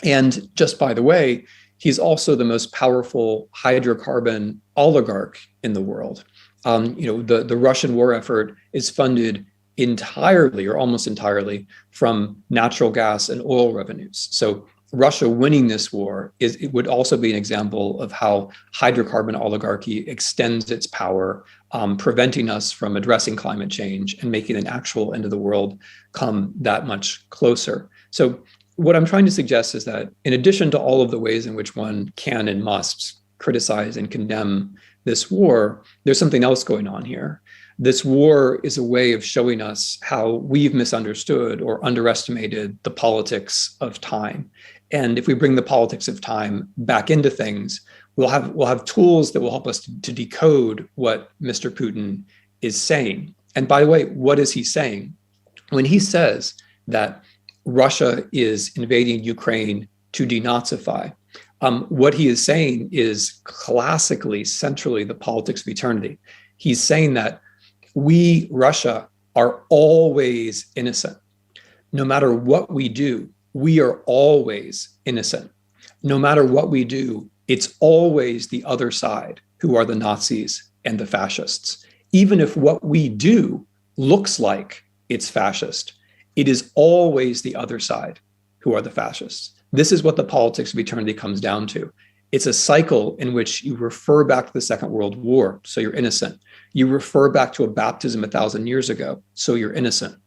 And just by the way, he's also the most powerful hydrocarbon oligarch in the world. The Russian war effort is funded entirely or almost entirely from natural gas and oil revenues. So Russia winning this war it would also be an example of how hydrocarbon oligarchy extends its power, preventing us from addressing climate change and making an actual end of the world come that much closer. So what I'm trying to suggest is that in addition to all of the ways in which one can and must criticize and condemn this war, there's something else going on here. This war is a way of showing us how we've misunderstood or underestimated the politics of time. And if we bring the politics of time back into things, we'll have tools that will help us to decode what Mr. Putin is saying. And by the way, what is he saying? When he says that Russia is invading Ukraine to denazify, what he is saying is classically, centrally, the politics of eternity. He's saying that we, Russia, are always innocent. No matter what we do, we are always innocent. No matter what we do, it's always the other side who are the Nazis and the fascists. Even if what we do looks like it's fascist, it is always the other side who are the fascists. This is what the politics of eternity comes down to. It's a cycle in which you refer back to the Second World War, so you're innocent. You refer back to a baptism 1,000 years ago, so you're innocent.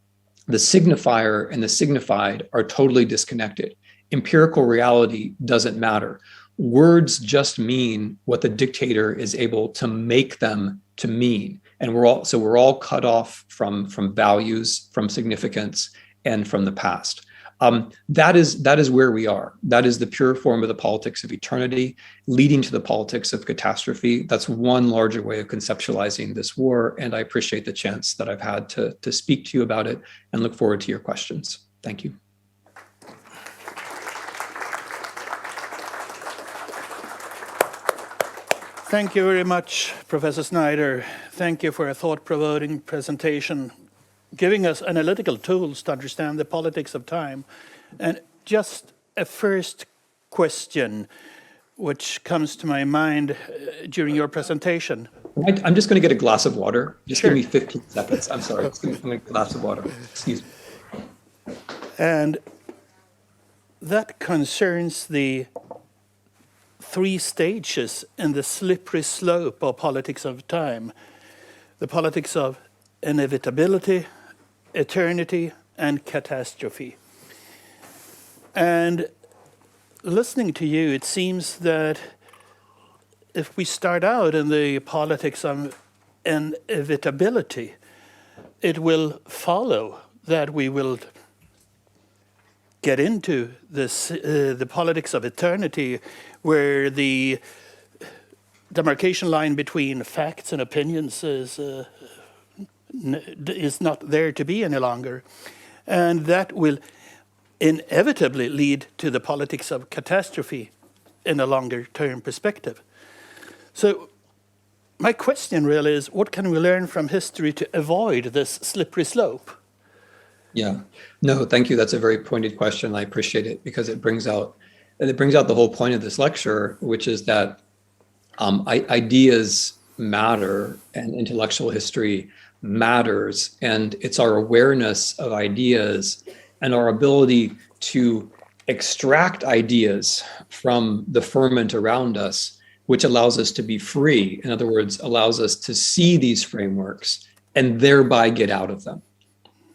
The signifier and the signified are totally disconnected. Empirical reality doesn't matter. Words just mean what the dictator is able to make them to mean. And we're all cut off from values, from significance, and from the past. That is where we are. That is the pure form of the politics of eternity, leading to the politics of catastrophe. That's one larger way of conceptualizing this war. And I appreciate the chance that I've had to speak to you about it and look forward to your questions. Thank you. Thank you very much, Professor Snyder. Thank you for a thought-provoking presentation, giving us analytical tools to understand the politics of time. And just a first question which comes to my mind during your presentation. I'm just going to get a glass of water. Just Sure. give me 15 seconds. I'm sorry. Just give me a glass of water. Excuse me. And that concerns the three stages in the slippery slope of politics of time. The politics of inevitability, eternity, and catastrophe. And listening to you, it seems that if we start out in the politics of inevitability, it will follow that we will get into this, the politics of eternity, where the demarcation line between facts and opinions is not there to be any longer. And that will inevitably lead to the politics of catastrophe in a longer term perspective. So my question really is, what can we learn from history to avoid this slippery slope? Yeah, no, thank you. That's a very pointed question. I appreciate it because it brings out the whole point of this lecture, which is that ideas matter and intellectual history matters, and it's our awareness of ideas and our ability to extract ideas from the ferment around us, which allows us to be free. In other words, allows us to see these frameworks and thereby get out of them,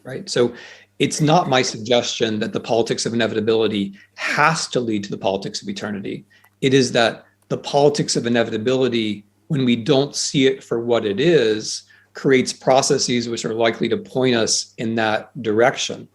right? So it's not my suggestion that the politics of inevitability has to lead to the politics of eternity. It is that the politics of inevitability, when we don't see it for what it is, creates processes which are likely to point us in that direction.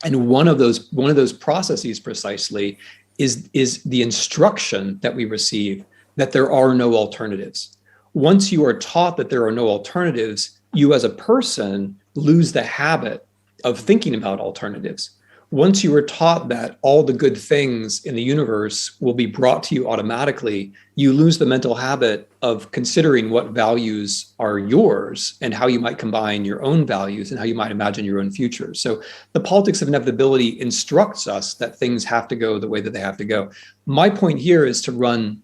And one of those processes precisely is the instruction that we receive that there are no alternatives. Once you are taught that there are no alternatives, you as a person lose the habit of thinking about alternatives. once you are taught that all the good things in the universe will be brought to you automatically, you lose the mental habit of considering what values are yours and how you might combine your own values and how you might imagine your own future. So the politics of inevitability instructs us that things have to go the way that they have to go. My point here is to run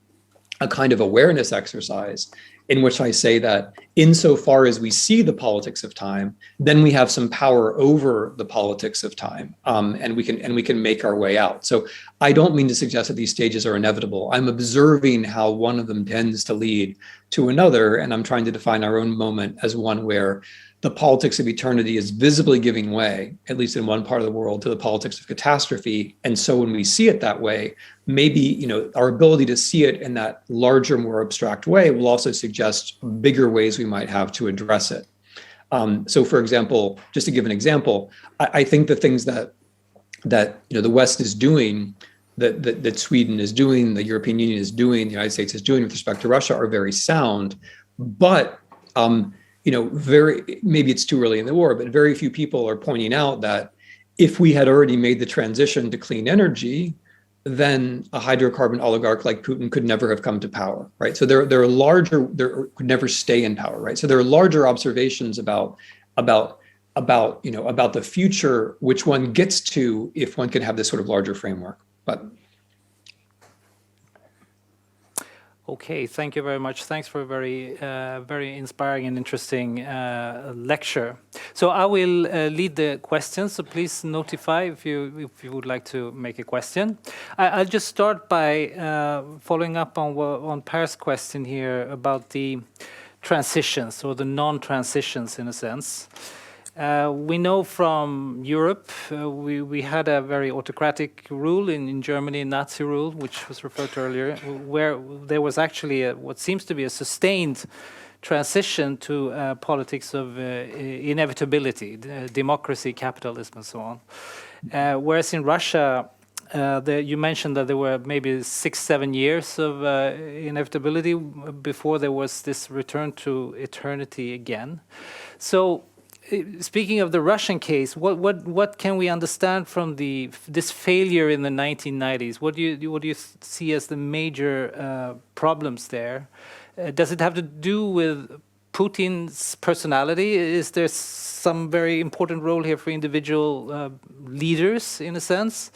a kind of awareness exercise in which I say that insofar as we see the politics of time, then we have some power over the politics of time, and we can make our way out. So I don't mean to suggest that these stages are inevitable. I'm observing how one of them tends to lead to another, and I'm trying to define our own moment as one where the politics of eternity is visibly giving way, at least in one part of the world, to the politics of catastrophe. And so when we see it that way, maybe our ability to see it in that larger, more abstract way will also suggest bigger ways we might have to address it. So for example, just to give an example, I think the things that the West is doing, that Sweden is doing, the European Union is doing, the United States is doing with respect to Russia are very sound, but maybe it's too early in the war, but very few people are pointing out that if we had already made the transition to clean energy, then a hydrocarbon oligarch like Putin could never have come to power, right? So there could never stay in power, right? So there are larger observations about the future, which one gets to if one can have this sort of larger framework. But okay, thank you very much. Thanks for a very inspiring and interesting lecture. So I will lead the questions. So please notify if you would like to make a question. I'll just start by following up on Per's question here about the transitions or the non-transitions in a sense. We know from Europe, we had a very autocratic rule in Germany, Nazi rule, which was referred to earlier, where there was actually what seems to be a sustained transition to politics of inevitability, democracy, capitalism, and so on. Whereas in Russia, you mentioned that there were maybe 6-7 years of inevitability before there was this return to eternity again. So, speaking of the Russian case, what can we understand from this failure in the 1990s? What do you see as the major problems there? Does it have to do with Putin's personality? Is there some very important role here for individual leaders, in a sense?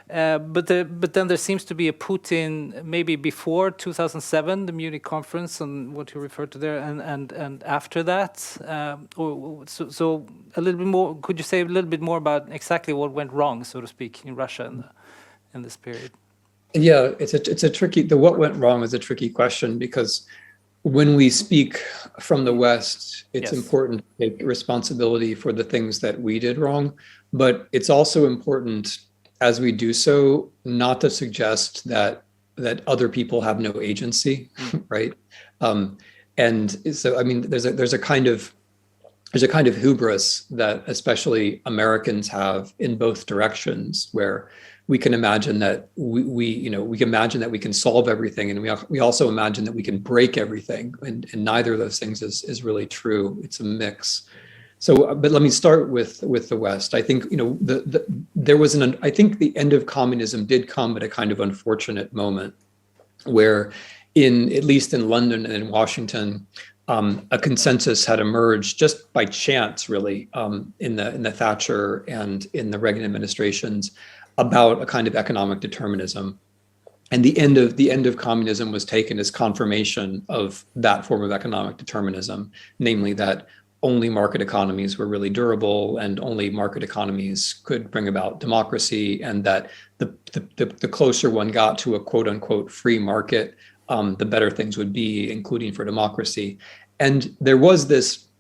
But then there seems to be a Putin maybe before 2007, the Munich conference, and what you referred to there, and after that. So a little bit more. Could you say a little bit more about exactly what went wrong, so to speak, in Russia in this period? Yeah, it's a tricky. The what went wrong is a tricky question, because when we speak from the West, it's important to take responsibility for the things that we did wrong, but it's also important, as we do so, not to suggest that other people have no agency, right? And so, I mean, there's a kind of hubris that especially Americans have in both directions, where we can imagine that we can imagine that we can solve everything, and we also imagine that we can break everything, and neither of those things is really true. It's a mix. So, but let me start with the West. I think there was I think the end of communism did come at a kind of unfortunate moment, where at least in London and in Washington, a consensus had emerged just by chance, really, in the Thatcher and in the Reagan administrations, about a kind of economic determinism. And the end of communism was taken as confirmation of that form of economic determinism, namely that only market economies were really durable, and only market economies could bring about democracy, and that the closer one got to a quote unquote free market, the better things would be, including for democracy. And there was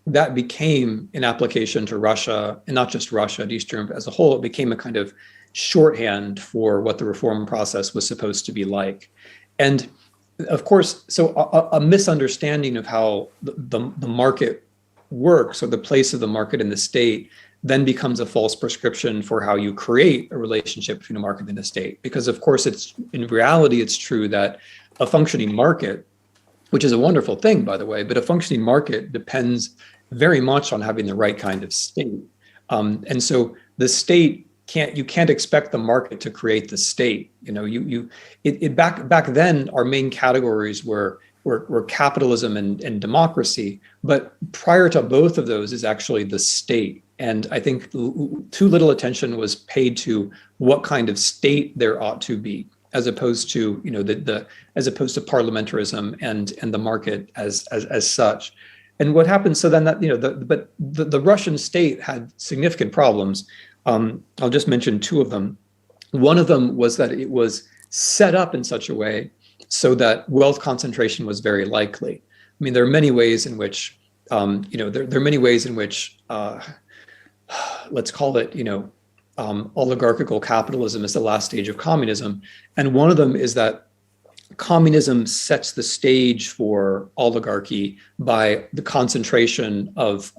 that became an application to Russia, and not just Russia, to Eastern Europe as a whole. It became a kind of shorthand for what the reform process was supposed to be like. And of course, so a misunderstanding of how the market works, or the place of the market in the state, then becomes a false prescription for how you create a relationship between a market and a state. Because of course, in reality, it's true that a functioning market, which is a wonderful thing, by the way, but a functioning market depends very much on having the right kind of state. And so the state can't expect the market to create the state. Back then, our main categories were capitalism and democracy, but prior to both of those is actually the state. And I think too little attention was paid to what kind of state there ought to be, as opposed to as opposed to parliamentarism and the market as such. And what happened? So then the Russian state had significant problems. I'll just mention two of them. One of them was that it was set up in such a way so that wealth concentration was very likely. I mean, there are many ways in which, there are many ways in which, let's call it, oligarchical capitalism is the last stage of communism. And one of them is that communism sets the stage for oligarchy by the concentration of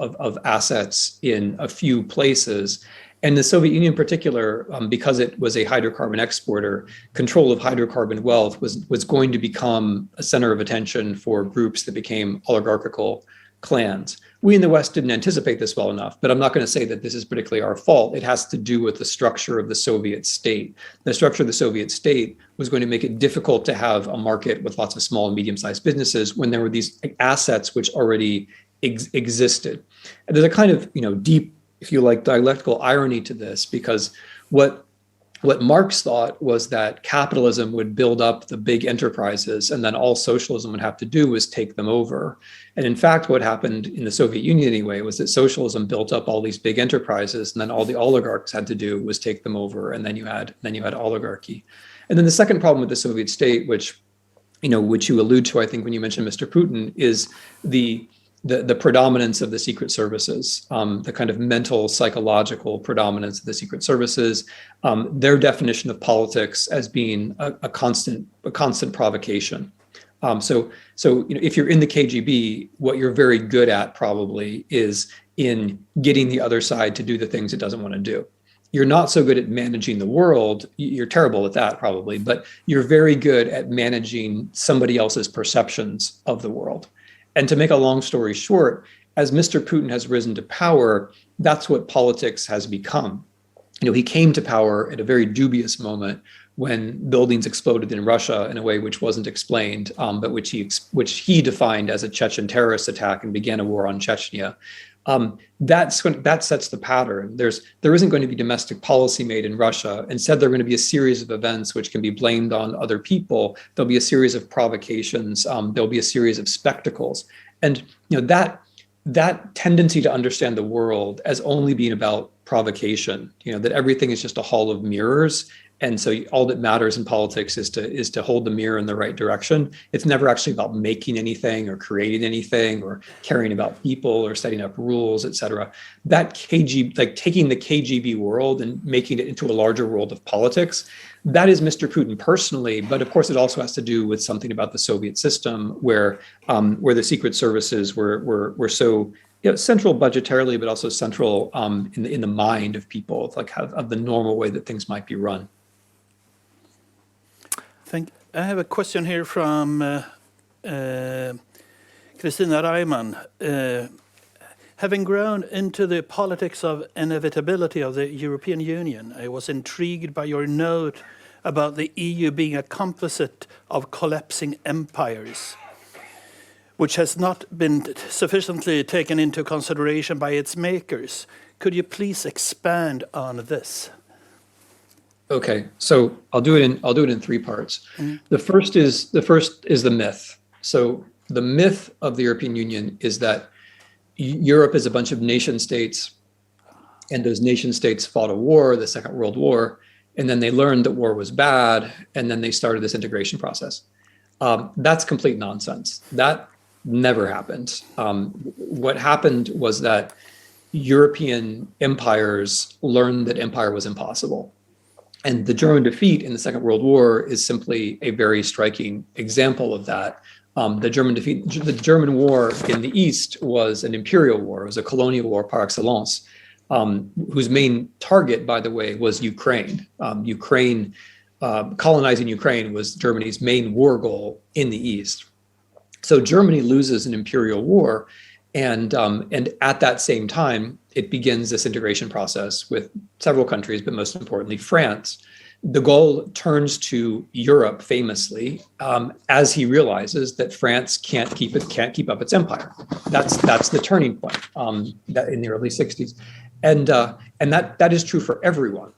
assets in a few places. And the Soviet Union in particular, because it was a hydrocarbon exporter, control of hydrocarbon wealth was going to become a center of attention for groups that became oligarchical clans. We in the West didn't anticipate this well enough, but I'm not going to say that this is particularly our fault. It has to do with the structure of the Soviet state. The structure of the Soviet state was going to make it difficult to have a market with lots of small and medium-sized businesses when there were these assets which already existed. And there's a kind of, deep, if you like, dialectical irony to this, because what Marx thought was that capitalism would build up the big enterprises and then all socialism would have to do was take them over. And in fact, what happened in the Soviet Union anyway was that socialism built up all these big enterprises and then all the oligarchs had to do was take them over, and then you had oligarchy. And then the second problem with the Soviet state, which you allude to, I think, when you mentioned Mr. Putin, is the predominance of the secret services, the kind of mental, psychological predominance of the secret services, their definition of politics as being a constant provocation. So if you're in the KGB, what you're very good at probably is in getting the other side to do the things it doesn't want to do. You're not so good at managing the world. You're terrible at that probably, but you're very good at managing somebody else's perceptions of the world. And to make a long story short, as Mr. Putin has risen to power, that's what politics has become. He came to power at a very dubious moment when buildings exploded in Russia in a way which wasn't explained, but which he defined as a Chechen terrorist attack and began a war on Chechnya. That sets the pattern. There isn't going to be domestic policy made in Russia. Instead, there are going to be a series of events which can be blamed on other people. There'll be a series of provocations. There'll be a series of spectacles. And that tendency to understand the world as only being about provocation, that everything is just a hall of mirrors. And so all that matters in politics is to hold the mirror in the right direction. It's never actually about making anything or creating anything or caring about people or setting up rules, et cetera. That taking the KGB world and making it into a larger world of politics, that is Mr. Putin personally. But of course, it also has to do with something about the Soviet system where the secret services were so central budgetarily, but also central in the mind of people, of the normal way that things might be run. I have a question here from Christina Reimann. Having grown into the politics of inevitability of the European Union, I was intrigued by your note about the EU being a complicit of collapsing empires, which has not been sufficiently taken into consideration by its makers. Could you please expand on this? Okay, so I'll do it in three parts. Mm-hmm. The first is the myth. So the myth of the European Union is that Europe is a bunch of nation states, and those nation states fought a war, the Second World War, and then they learned that war was bad, and then they started this integration process. That's complete nonsense. That never happened. What happened was that European empires learned that empire was impossible. And the German defeat in the Second World War is simply a very striking example of that. The German war in the East was an imperial war. It was a colonial war par excellence, whose main target, by the way, was Ukraine. Colonizing Ukraine was Germany's main war goal in the East. So Germany loses an imperial war, And at that same time, it begins this integration process with several countries, but most importantly, France. De Gaulle turns to Europe famously as he realizes that France can't keep up its empire. That's the turning point that in the early 60s, and that is true for everyone.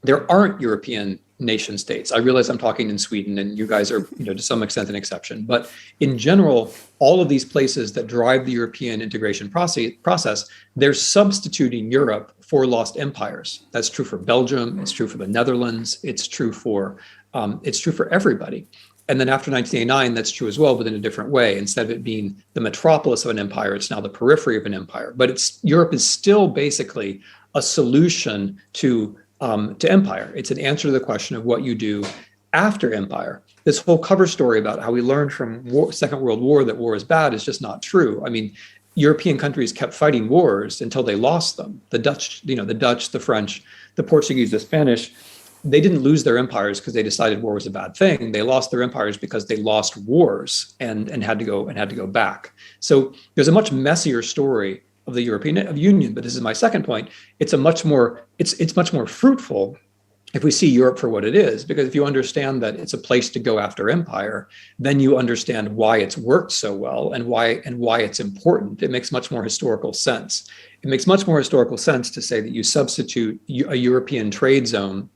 There aren't European nation states. I realize I'm talking in Sweden, and you guys are, to some extent, an exception. But in general, all of these places that drive the European integration process, they're substituting Europe for lost empires. That's true for Belgium. It's true for the Netherlands. It's true for everybody. And then after 1989, that's true as well, but in a different way. Instead of it being the metropolis of an empire, it's now the periphery of an empire. But Europe is still basically a solution to empire. It's an answer to the question of what you do after empire. This whole cover story about how we learned from Second World War that war is bad is just not true. I mean, European countries kept fighting wars until they lost them. The Dutch, the French, the Portuguese, the Spanish, they didn't lose their empires because they decided war was a bad thing. They lost their empires because they lost wars and had to go back. So there's a much messier story of the European Union, but this is my second point. It's much more fruitful if we see Europe for what it is, because if you understand that it's a place to go after empire, then you understand why it's worked so well and why it's important. It makes much more historical sense. It makes much more historical sense to say that you substitute a European trade zone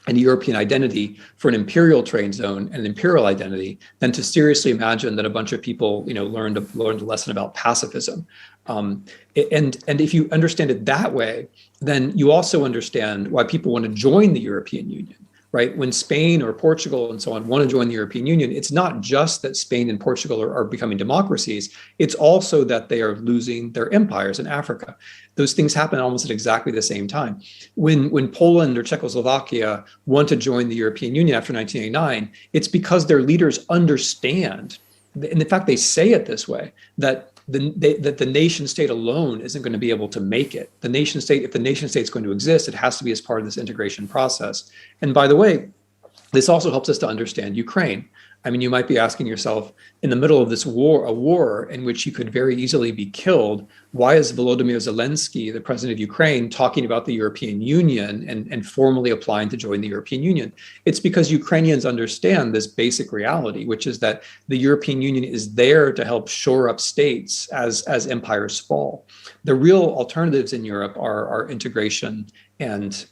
and a European identity for an imperial trade zone and an imperial identity than to seriously imagine that a bunch of people, learned a lesson about pacifism. And if you understand it that way, then you also understand why people want to join the European Union, right? When Spain or Portugal and so on want to join the European Union, it's not just that Spain and Portugal are becoming democracies. It's also that they are losing their empires in Africa. Those things happen almost at exactly the same time. When Poland or Czechoslovakia want to join the European Union after 1989, it's because their leaders understand, and in fact, they say it this way, that the nation state alone isn't going to be able to make it. The nation state, if the nation state is going to exist, it has to be as part of this integration process. And by the way, this also helps us to understand Ukraine. I mean, you might be asking yourself, in the middle of this war, a war in which you could very easily be killed, why is Volodymyr Zelensky, the president of Ukraine, talking about the European Union and formally applying to join the European Union? It's because Ukrainians understand this basic reality, which is that the European Union is there to help shore up states as empires fall. The real alternatives in Europe are integration and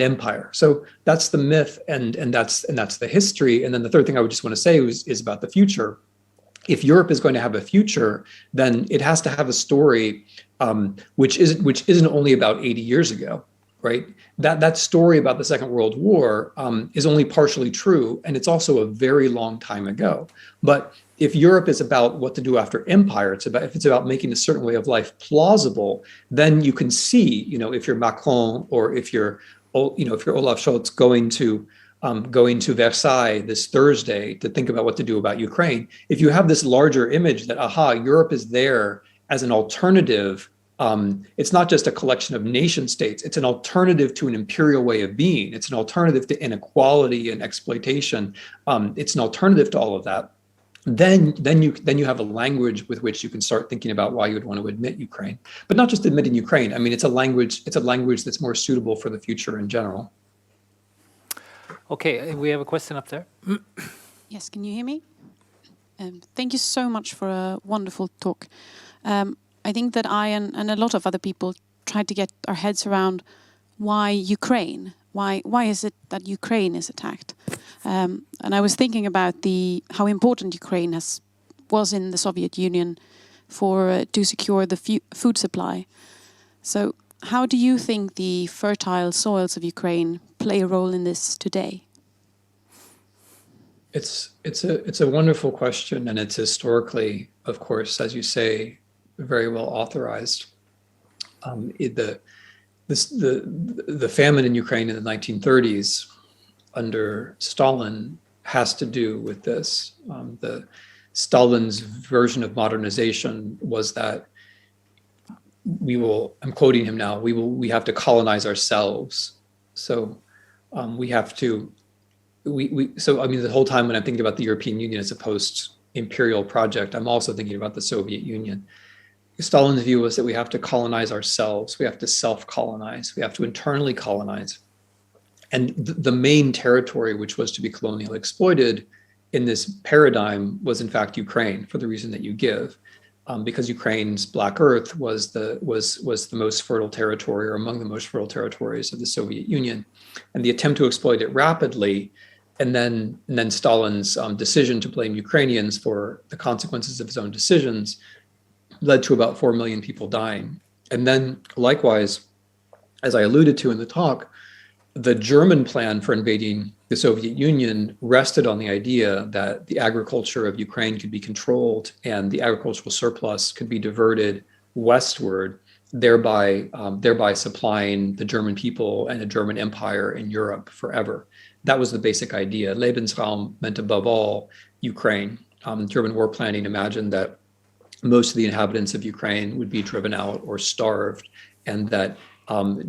empire. So that's the myth, and that's the history. And then the third thing I would just want to say is about the future. If Europe is going to have a future, then it has to have a story which isn't only about 80 years ago, right? That story about the Second World War is only partially true, and it's also a very long time ago. But if Europe is about what to do after empire, if it's about making a certain way of life plausible, then you can see, if you're Macron or if you're Olaf Scholz going to Versailles this Thursday to think about what to do about Ukraine. If you have this larger image that, Europe is there as an alternative. It's not just a collection of nation states. It's an alternative to an imperial way of being. It's an alternative to inequality and exploitation. It's an alternative to all of that. Then you have a language with which you can start thinking about why you would want to admit Ukraine, but not just admitting Ukraine. I mean, it's a language that's more suitable for the future in general. Okay, we have a question up there. Yes, can you hear me? Thank you so much for a wonderful talk. I think that I and a lot of other people tried to get our heads around why Ukraine. Why is it that Ukraine is attacked? And I was thinking about how important Ukraine was in the Soviet Union to secure the food supply. So how do you think the fertile soils of Ukraine play a role in this today? It's a wonderful question, and it's historically, of course, as you say, very well authorized. The famine in Ukraine in the 1930s under Stalin has to do with this. Stalin's version of modernization was that I'm quoting him now, we have to colonize ourselves. So we have to, so I mean, the whole time when I'm thinking about the European Union as a imperial project, I'm also thinking about the Soviet Union. Stalin's view was that we have to colonize ourselves. We have to self-colonize. We have to internally colonize. And the main territory which was to be colonially exploited in this paradigm was in fact Ukraine, for the reason that you give, because Ukraine's Black Earth was the most fertile territory, or among the most fertile territories of the Soviet Union. And the attempt to exploit it rapidly, and then Stalin's decision to blame Ukrainians for the consequences of his own decisions, led to about 4 million people dying. And then likewise, as I alluded to in the talk, the German plan for invading the Soviet Union rested on the idea that the agriculture of Ukraine could be controlled and the agricultural surplus could be diverted westward, thereby supplying the German people and a German empire in Europe forever. That was the basic idea. Lebensraum meant above all Ukraine. German war planning imagined that most of the inhabitants of Ukraine would be driven out or starved, and that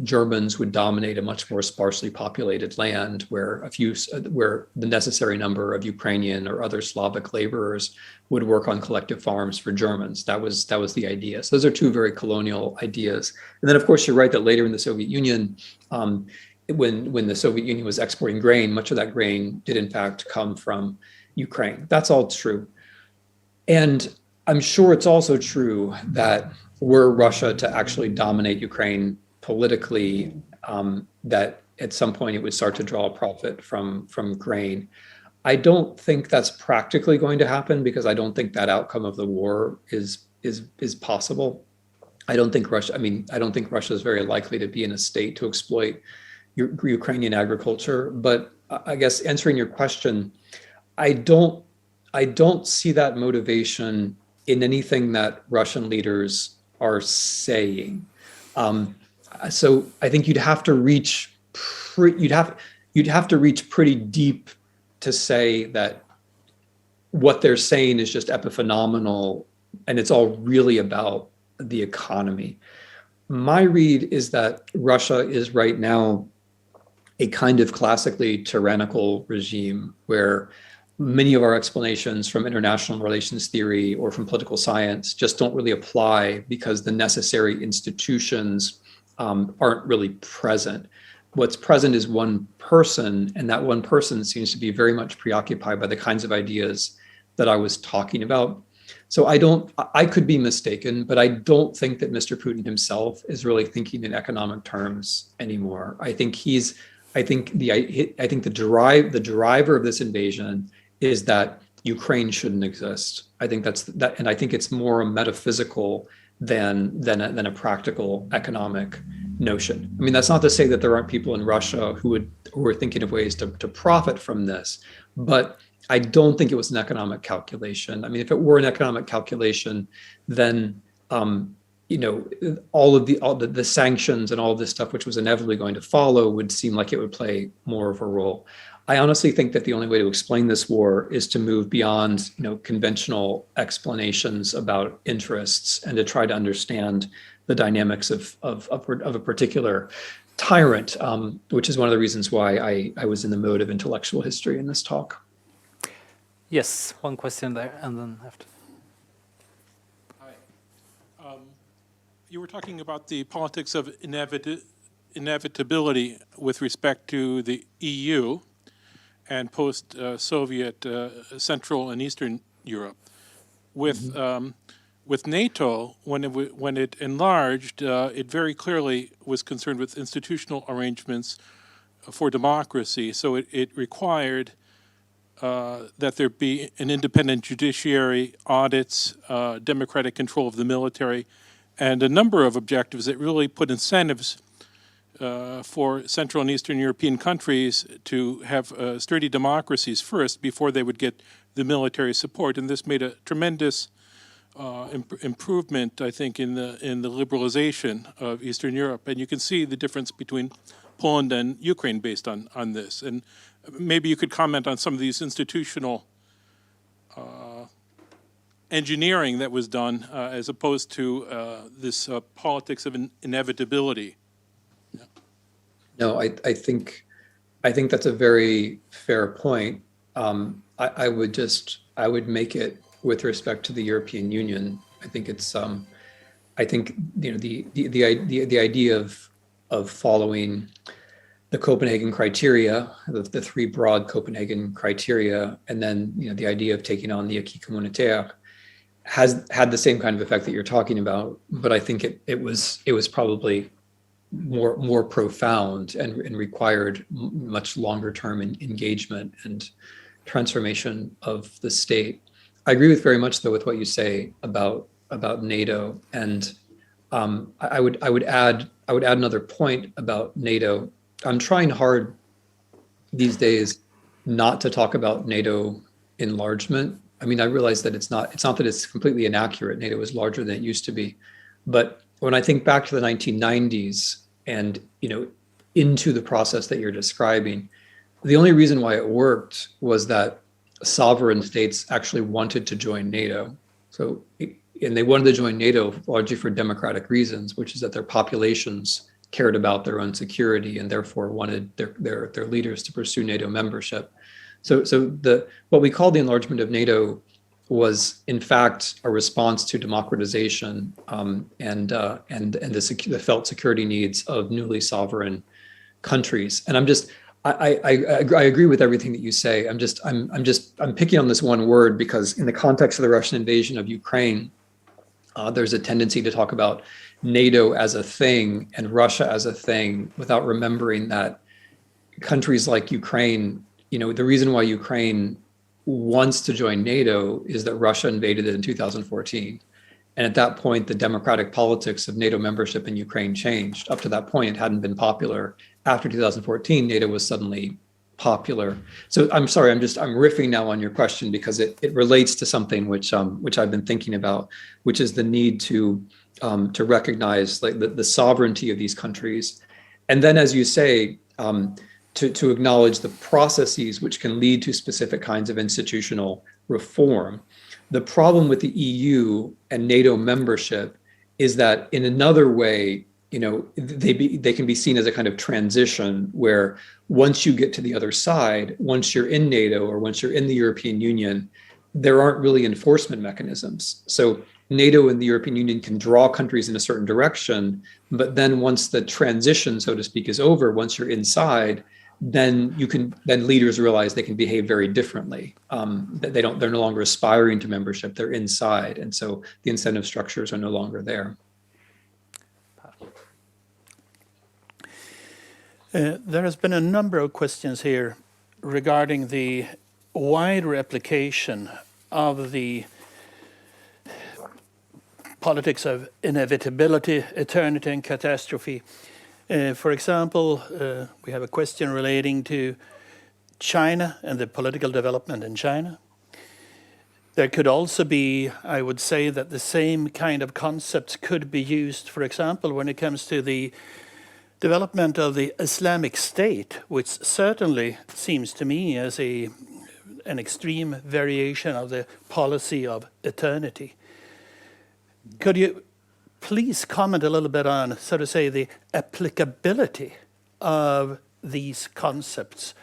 Germans would dominate a much more sparsely populated land where the necessary number of Ukrainian or other Slavic laborers would work on collective farms for Germans. That was the idea. So those are two very colonial ideas. And then, of course, you're right that later in the Soviet Union, when the Soviet Union was exporting grain, much of that grain did in fact come from Ukraine. That's all true. And I'm sure it's also true that were Russia to actually dominate Ukraine politically, that at some point it would start to draw a profit from grain. I don't think that's practically going to happen, because I don't think that outcome of the war is possible. I don't think Russia is very likely to be in a state to exploit Ukrainian agriculture. But I guess answering your question, I don't see that motivation in anything that Russian leaders are saying. So I think you'd have to reach pretty deep to say that what they're saying is just epiphenomenal and it's all really about the economy. My read is that Russia is right now a kind of classically tyrannical regime where many of our explanations from international relations theory or from political science just don't really apply, because the necessary institutions aren't really present. What's present is one person, and that one person seems to be very much preoccupied by the kinds of ideas that I was talking about. So I could be mistaken, but I don't think that Mr. Putin himself is really thinking in economic terms anymore. I think the driver of this invasion is that Ukraine shouldn't exist. I think that's that, and I think it's more a metaphysical than a practical economic notion. I mean, that's not to say that there aren't people in Russia who are thinking of ways to profit from this, but I don't think it was an economic calculation. I mean, if it were an economic calculation, then all the sanctions and all of this stuff, which was inevitably going to follow, would seem like it would play more of a role. I honestly think that the only way to explain this war is to move beyond, conventional explanations about interests and to try to understand the dynamics of a particular tyrant, which is one of the reasons why I was in the mode of intellectual history in this talk. Yes, one question there, and then after. Hi. You were talking about the politics of inevitability with respect to the EU and post-Soviet Central and Eastern Europe. With NATO, when it enlarged, it very clearly was concerned with institutional arrangements for democracy. So it required that there be an independent judiciary, audits, democratic control of the military, and a number of objectives that really put incentives for Central and Eastern European countries to have sturdy democracies first before they would get the military support. And this made a tremendous improvement, I think, in the liberalization of Eastern Europe. And you can see the difference between Poland and Ukraine based on this. And maybe you could comment on some of these institutional engineering that was done as opposed to this politics of inevitability. Yeah. No, I think that's a very fair point. I would make it with respect to the European Union. I think it's I think the idea of following the Copenhagen criteria, the three broad Copenhagen criteria, and then the idea of taking on the acquis communautaire has had the same kind of effect that you're talking about. But I think it was probably more profound and required much longer term engagement and transformation of the state. I agree with very much though with what you say about NATO, and I would add another point about NATO. I'm trying hard these days not to talk about NATO enlargement. I mean, I realize that it's not that it's completely inaccurate. NATO is larger than it used to be, but when I think back to the 1990s and into the process that you're describing, the only reason why it worked was that sovereign states actually wanted to join NATO. So, and they wanted to join NATO largely for democratic reasons, which is that their populations cared about their own security and therefore wanted their leaders to pursue NATO membership. So what we call the enlargement of NATO was in fact a response to democratization and the felt security needs of newly sovereign countries. And I agree with everything that you say. I'm picking on this one word because in the context of the Russian invasion of Ukraine, there's a tendency to talk about NATO as a thing and Russia as a thing without remembering that countries like Ukraine, the reason why Ukraine wants to join NATO is that Russia invaded it in 2014. And at that point, the democratic politics of NATO membership in Ukraine changed. Up to that point, it hadn't been popular. After 2014, NATO was suddenly popular. So I'm sorry, I'm riffing now on your question because it relates to something which I've been thinking about, which is the need to recognize like the sovereignty of these countries. And then, as you say, to acknowledge the processes which can lead to specific kinds of institutional reform. The problem with the EU and NATO membership is that in another way, they can be seen as a kind of transition where once you get to the other side, once you're in NATO or once you're in the European Union, there aren't really enforcement mechanisms. So NATO and the European Union can draw countries in a certain direction, but then once the transition, so to speak, is over, once you're inside, then leaders realize they can behave very differently. They're no longer aspiring to membership, they're inside. And so the incentive structures are no longer there. There has been a number of questions here regarding the wider application of the politics of inevitability, eternity, and catastrophe. For example, we have a question relating to China and the political development in China. There could also be, I would say, that the same kind of concepts could be used, for example, when it comes to the development of the Islamic State, which certainly seems to me as an extreme variation of the policy of eternity. Could you please comment a little bit on, so to say, the applicability of these concepts?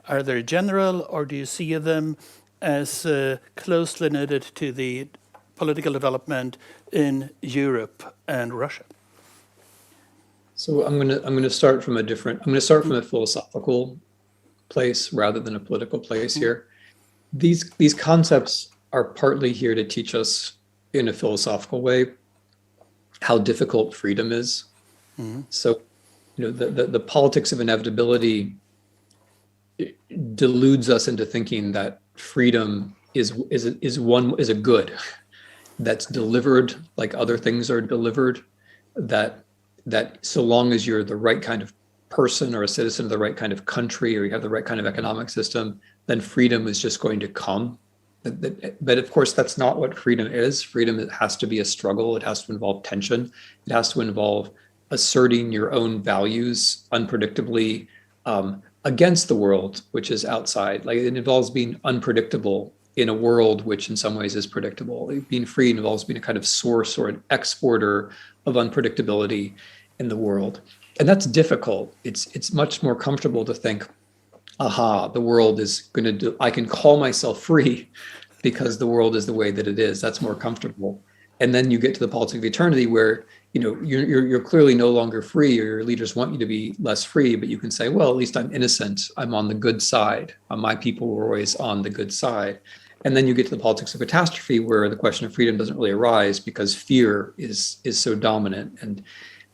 Are they general, or do you see them as closely knitted to the political development in Europe and Russia? So I'm going to start from a philosophical place rather than a political place here. These concepts are partly here to teach us in a philosophical way how difficult freedom is. So, the politics of inevitability deludes us into thinking that freedom is a good that's delivered like other things are delivered, that so long as you're the right kind of person or a citizen of the right kind of country, or you have the right kind of economic system, then freedom is just going to come. But of course, that's not what freedom is. Freedom has to be a struggle. It has to involve tension. It has to involve asserting your own values unpredictably against the world, which is outside. Like, it involves being unpredictable in a world which in some ways is predictable. Being free involves being a kind of source or an exporter of unpredictability in the world. And that's difficult. It's much more comfortable to think, aha, the world is going to do, I can call myself free because the world is the way that it is. That's more comfortable. And then you get to the politics of eternity where, you're clearly no longer free, or your leaders want you to be less free, but you can say, well, at least I'm innocent. I'm on the good side. My people were always on the good side. And then you get to the politics of catastrophe, where the question of freedom doesn't really arise because fear is so dominant.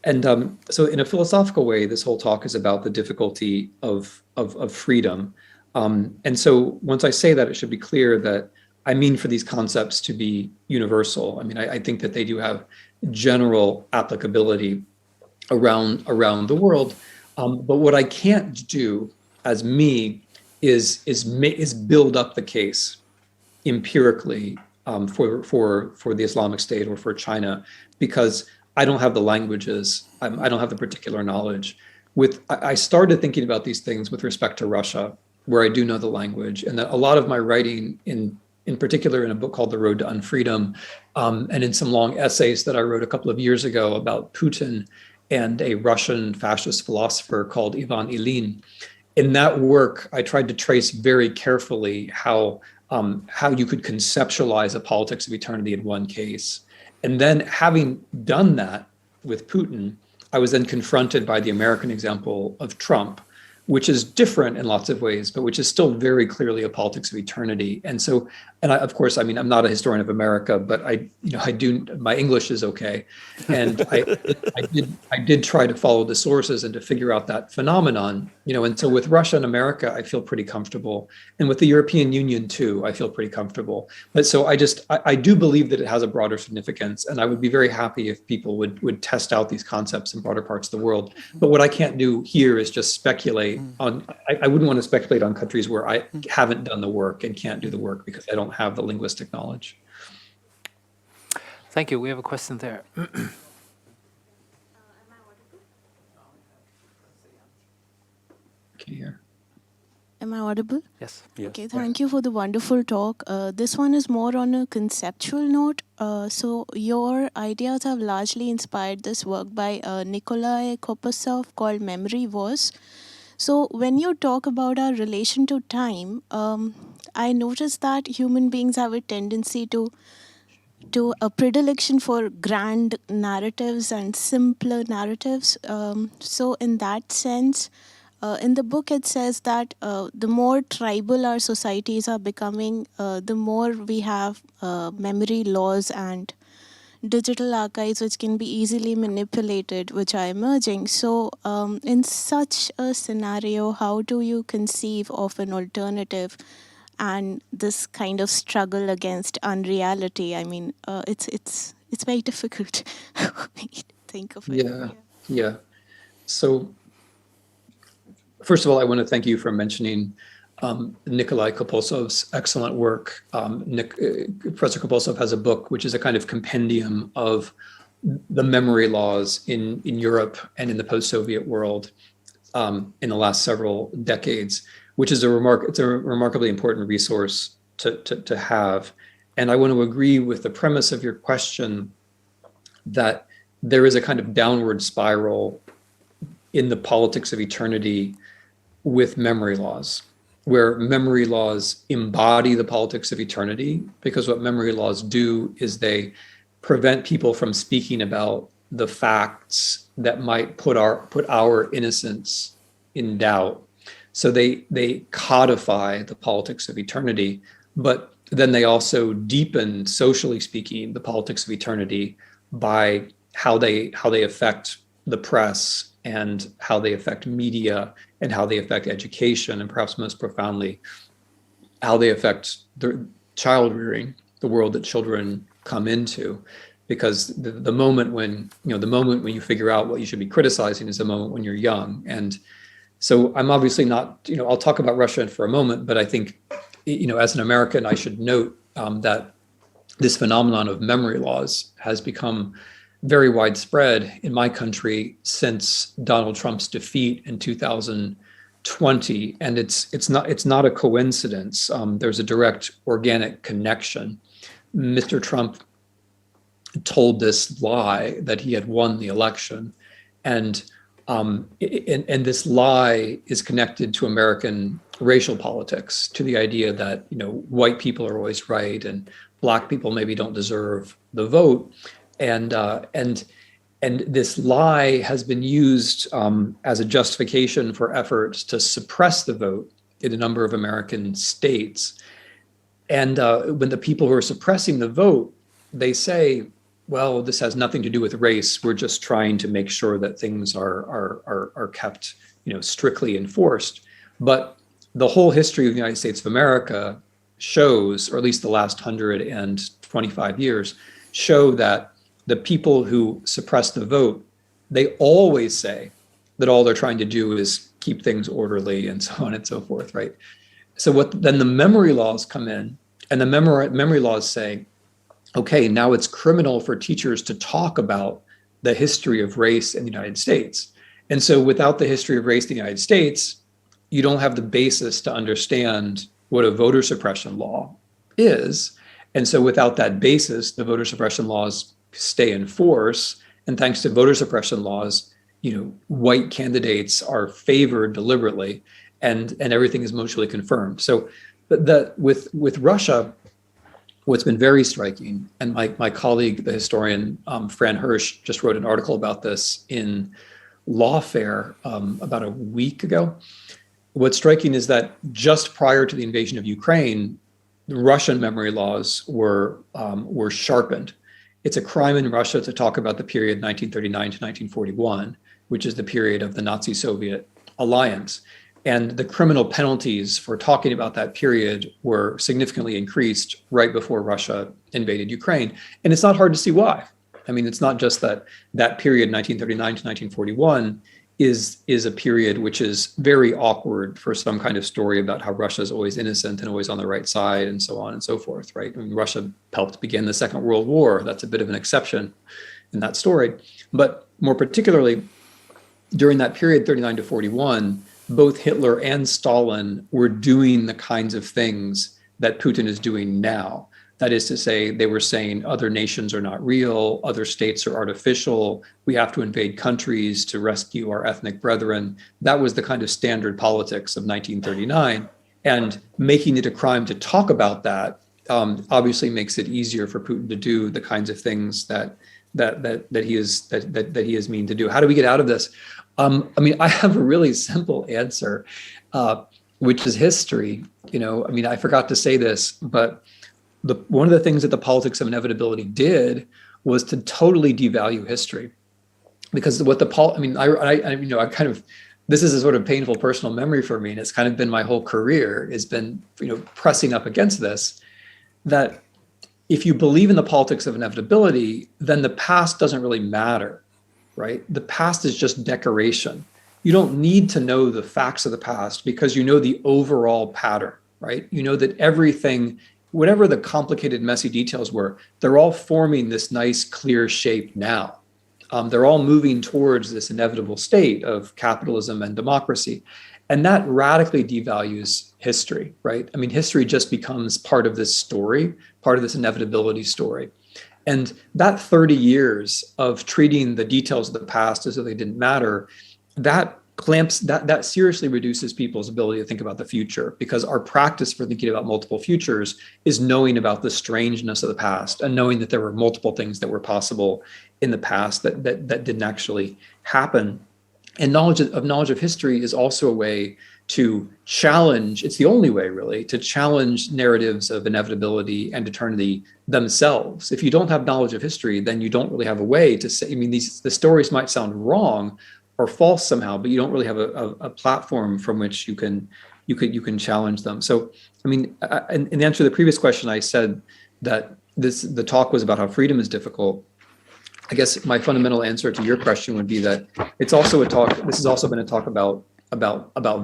And so in a philosophical way, this whole talk is about the difficulty of freedom. And so once I say that, it should be clear that I mean for these concepts to be universal. I mean, I think that they do have general applicability around the world. But what I can't do as me is build up the case empirically for the Islamic State or for China, because I don't have the languages. I don't have the particular knowledge. I started thinking about these things with respect to Russia, where I do know the language, and that a lot of my writing in particular in a book called The Road to Unfreedom, and in some long essays that I wrote a couple of years ago about Putin and a Russian fascist philosopher called Ivan Ilyin. In that work, I tried to trace very carefully how you could conceptualize a politics of eternity in one case. And then having done that with Putin, I was then confronted by the American example of Trump, which is different in lots of ways, but which is still very clearly a politics of eternity. And so, of course, I mean, I'm not a historian of America, but my English is okay. And I did try to follow the sources and to figure out that phenomenon, and so with Russia and America, I feel pretty comfortable. And with the European Union too, I feel pretty comfortable. But so I do believe that it has a broader significance. And I would be very happy if people would test out these concepts in broader parts of the world. But what I can't do here is just speculate on, I wouldn't want to speculate on countries where I haven't done the work and can't do the work because I don't have the linguistic knowledge. Thank you. We have a question there. Can you hear? Am I audible? Yes. Okay, thank you for the wonderful talk. This one is more on a conceptual note. So your ideas have largely inspired this work by Nikolai Kopasov called Memory Was. So when you talk about our relation to time, I noticed that human beings have a tendency to a predilection for grand narratives and simpler narratives. So in that sense, in the book it says that the more tribal our societies are becoming, the more we have memory laws and digital archives which can be easily manipulated, which are emerging. So in such a scenario, how do you conceive of an alternative and this kind of struggle against unreality? I mean, it's very difficult for me to think of it. Yeah. So first of all, I want to thank you for mentioning Nikolai Kopasov's excellent work. Professor Kopasov has a book which is a kind of compendium of the memory laws in Europe and in the post-Soviet world in the last several decades, which is a remarkably important resource to have. And I want to agree with the premise of your question that there is a kind of downward spiral in the politics of eternity with memory laws, where memory laws embody the politics of eternity, because what memory laws do is they prevent people from speaking about the facts that might put our innocence in doubt. So they codify the politics of eternity, but then they also deepen, socially speaking, the politics of eternity by how they affect the press and how they affect media and how they affect education, and perhaps most profoundly, how they affect the child rearing, the world that children come into. Because the moment when you figure out what you should be criticizing is the moment when you're young. And so I'm obviously not, I'll talk about Russia for a moment, but I think, as an American, I should note that this phenomenon of memory laws has become very widespread in my country since Donald Trump's defeat in 2020, and it's not a coincidence. There's a direct organic connection. Mr. Trump told this lie that he had won the election, and this lie is connected to American racial politics, to the idea that, white people are always right and black people maybe don't deserve the vote. And this lie has been used as a justification for efforts to suppress the vote in a number of American states. And when the people who are suppressing the vote, they say, well, this has nothing to do with race. We're just trying to make sure that things are kept, strictly enforced. But the whole history of the United States of America shows, or at least the last 125 years, show that the people who suppress the vote, they always say that all they're trying to do is keep things orderly and so on and so forth, right? So then the memory laws come in, and the memory laws say, okay, now it's criminal for teachers to talk about the history of race in the United States. And so without the history of race in the United States, you don't have the basis to understand what a voter suppression law is. And so without that basis, the voter suppression laws stay in force. And thanks to voter suppression laws, white candidates are favored deliberately, and everything is mutually confirmed. So with Russia, what's been very striking, and my colleague, the historian Fran Hirsch, just wrote an article about this in Lawfare about a week ago. What's striking is that just prior to the invasion of Ukraine, the Russian memory laws were sharpened. It's a crime in Russia to talk about the period 1939 to 1941, which is the period of the Nazi-Soviet alliance. And the criminal penalties for talking about that period were significantly increased right before Russia invaded Ukraine. And it's not hard to see why. I mean, it's not just that period, 1939 to 1941, is a period which is very awkward for some kind of story about how Russia is always innocent and always on the right side and so on and so forth, right? I mean, Russia helped begin the Second World War. That's a bit of an exception in that story. But more particularly, during that period, 39 to 41, both Hitler and Stalin were doing the kinds of things that Putin is doing now. That is to say, they were saying other nations are not real, other states are artificial, we have to invade countries to rescue our ethnic brethren. That was the kind of standard politics of 1939. And making it a crime to talk about that obviously makes it easier for Putin to do the kinds of things that he is mean to do. How do we get out of this? I mean, I have a really simple answer, which is history. I forgot to say this, but one of the things that the politics of inevitability did was to totally devalue history, because this is a sort of painful personal memory for me, and it's kind of been my whole career has been, pressing up against this, that if you believe in the politics of inevitability, then the past doesn't really matter, right? The past is just decoration. You don't need to know the facts of the past because you know the overall pattern, right? You know that everything, whatever the complicated, messy details were, they're all forming this nice, clear shape now. They're all moving towards this inevitable state of capitalism and democracy. And that radically devalues history, right? I mean, history just becomes part of this story, part of this inevitability story. And that 30 years of treating the details of the past as though they didn't matter, that seriously reduces people's ability to think about the future, because our practice for thinking about multiple futures is knowing about the strangeness of the past and knowing that there were multiple things that were possible in the past that didn't actually happen. And knowledge of history is also a way to challenge, it's the only way really, to challenge narratives of inevitability and eternity themselves. If you don't have knowledge of history, then you don't really have a way to say, the stories might sound wrong or false somehow, but you don't really have a platform from which you can challenge them. So, in answer to the previous question, I said that the talk was about how freedom is difficult. I guess my fundamental answer to your question would be that it's also a talk. This has also been a talk about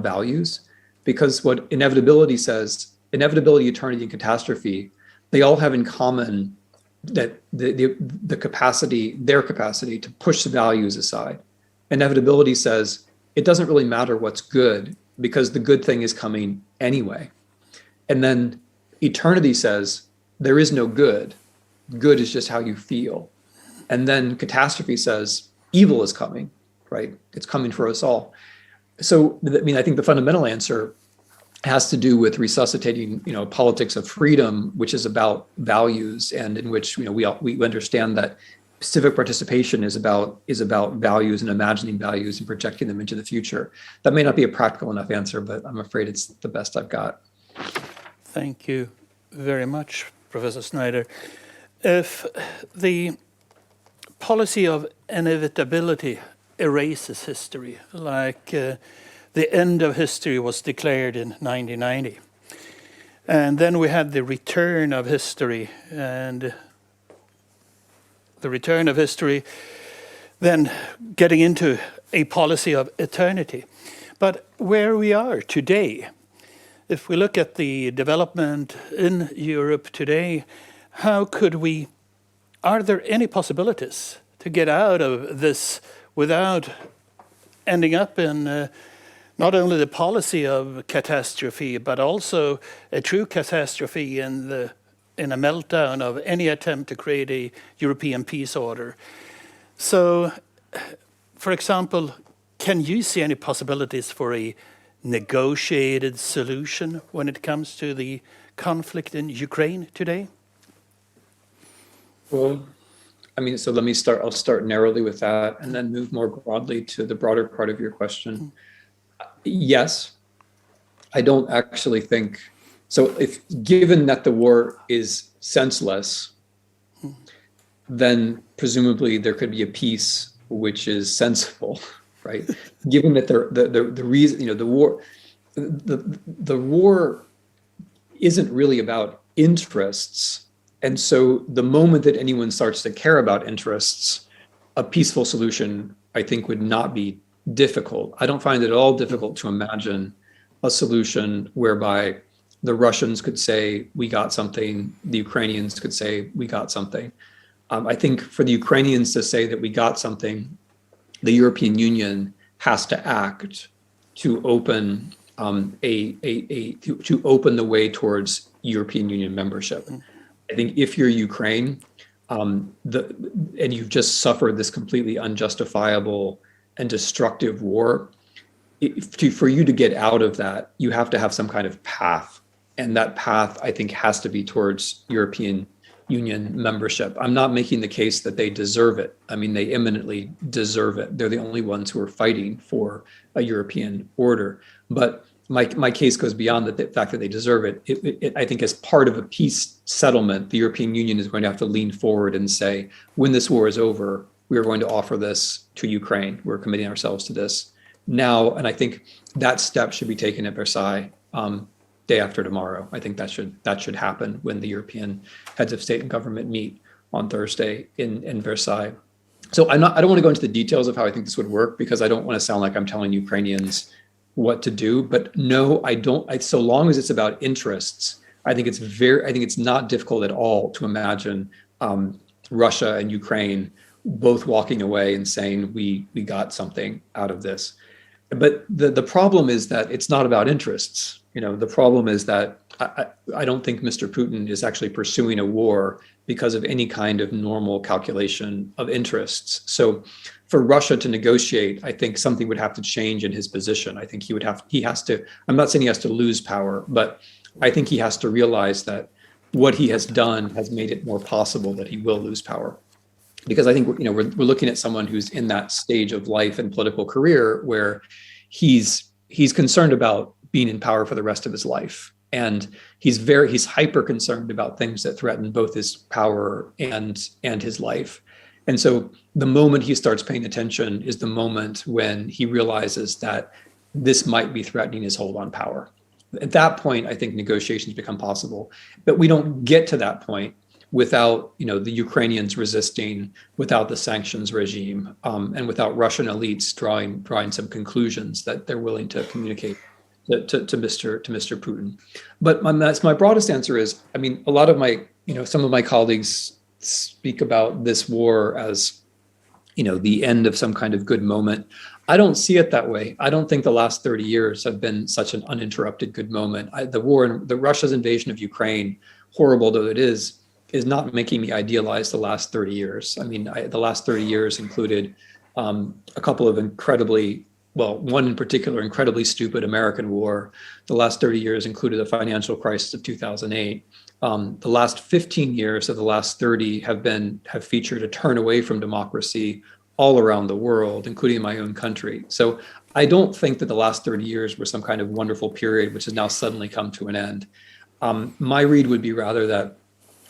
values, because what inevitability says, inevitability, eternity, and catastrophe, they all have in common that their capacity to push the values aside. Inevitability says it doesn't really matter what's good because the good thing is coming anyway. And then eternity says there is no good. Good is just how you feel. And then catastrophe says evil is coming, right? It's coming for us all. So, I think the fundamental answer has to do with resuscitating, politics of freedom, which is about values, and in which we understand that civic participation is about values and imagining values and projecting them into the future. That may not be a practical enough answer, but I'm afraid it's the best I've got. Thank you very much, Professor Snyder. If the policy of inevitability erases history, like the end of history was declared in 1990, and then we had the return of history, and the return of history then getting into a policy of eternity. But where we are today, if we look at the development in Europe today, are there any possibilities to get out of this without ending up in not only the policy of catastrophe, but also a true catastrophe in a meltdown of any attempt to create a European peace order? So, for example, can you see any possibilities for a negotiated solution when it comes to the conflict in Ukraine today? Well, so let me start. I'll start narrowly with that and then move more broadly to the broader part of your question. Yes, I don't actually think so. If given that the war is senseless, then presumably there could be a peace which is sensible, right? Given that the reason, the war isn't really about interests. And so the moment that anyone starts to care about interests, a peaceful solution, I think, would not be difficult. I don't find it at all difficult to imagine a solution whereby the Russians could say, we got something, the Ukrainians could say, we got something. I think for the Ukrainians to say that we got something, the European Union has to act to open to open the way towards European Union membership. I think if you're Ukraine, and you've just suffered this completely unjustifiable and destructive war, for you to get out of that, you have to have some kind of path. And that path, I think, has to be towards European Union membership. I'm not making the case that they deserve it. I mean, they eminently deserve it. They're the only ones who are fighting for a European order. But my case goes beyond the fact that they deserve it. I think as part of a peace settlement, the European Union is going to have to lean forward and say, when this war is over, we are going to offer this to Ukraine. We're committing ourselves to this now. And I think that step should be taken at Versailles day after tomorrow. I think that should happen when the European heads of state and government meet on Thursday in Versailles. So I don't want to go into the details of how I think this would work, because I don't want to sound like I'm telling Ukrainians what to do. But no, I don't. So long as it's about interests, I think it's not difficult at all to imagine Russia and Ukraine both walking away and saying we got something out of this. But the problem is that it's not about interests. The problem is that I don't think Mr. Putin is actually pursuing a war because of any kind of normal calculation of interests. So for Russia to negotiate, I think something would have to change in his position. I think he has to, I'm not saying he has to lose power, but I think he has to realize that what he has done has made it more possible that he will lose power. Because I think, we're looking at someone who's in that stage of life and political career where he's concerned about being in power for the rest of his life. And he's hyper concerned about things that threaten both his power and his life. And so the moment he starts paying attention is the moment when he realizes that this might be threatening his hold on power. At that point, I think negotiations become possible. But we don't get to that point without the Ukrainians resisting, without the sanctions regime, and without Russian elites drawing some conclusions that they're willing to communicate to Mr. Putin. But my broadest answer is, a lot of some of my colleagues speak about this war as, the end of some kind of good moment. I don't see it that way. I don't think the last 30 years have been such an uninterrupted good moment. The Russia's invasion of Ukraine, horrible though it is not making me idealize the last 30 years. The last 30 years included a couple of incredibly well, one in particular, incredibly stupid American war. The last 30 years included the financial crisis of 2008. The last 15 years of the last 30 have featured a turn away from democracy all around the world, including my own country. So I don't think that the last 30 years were some kind of wonderful period which has now suddenly come to an end. My read would be rather that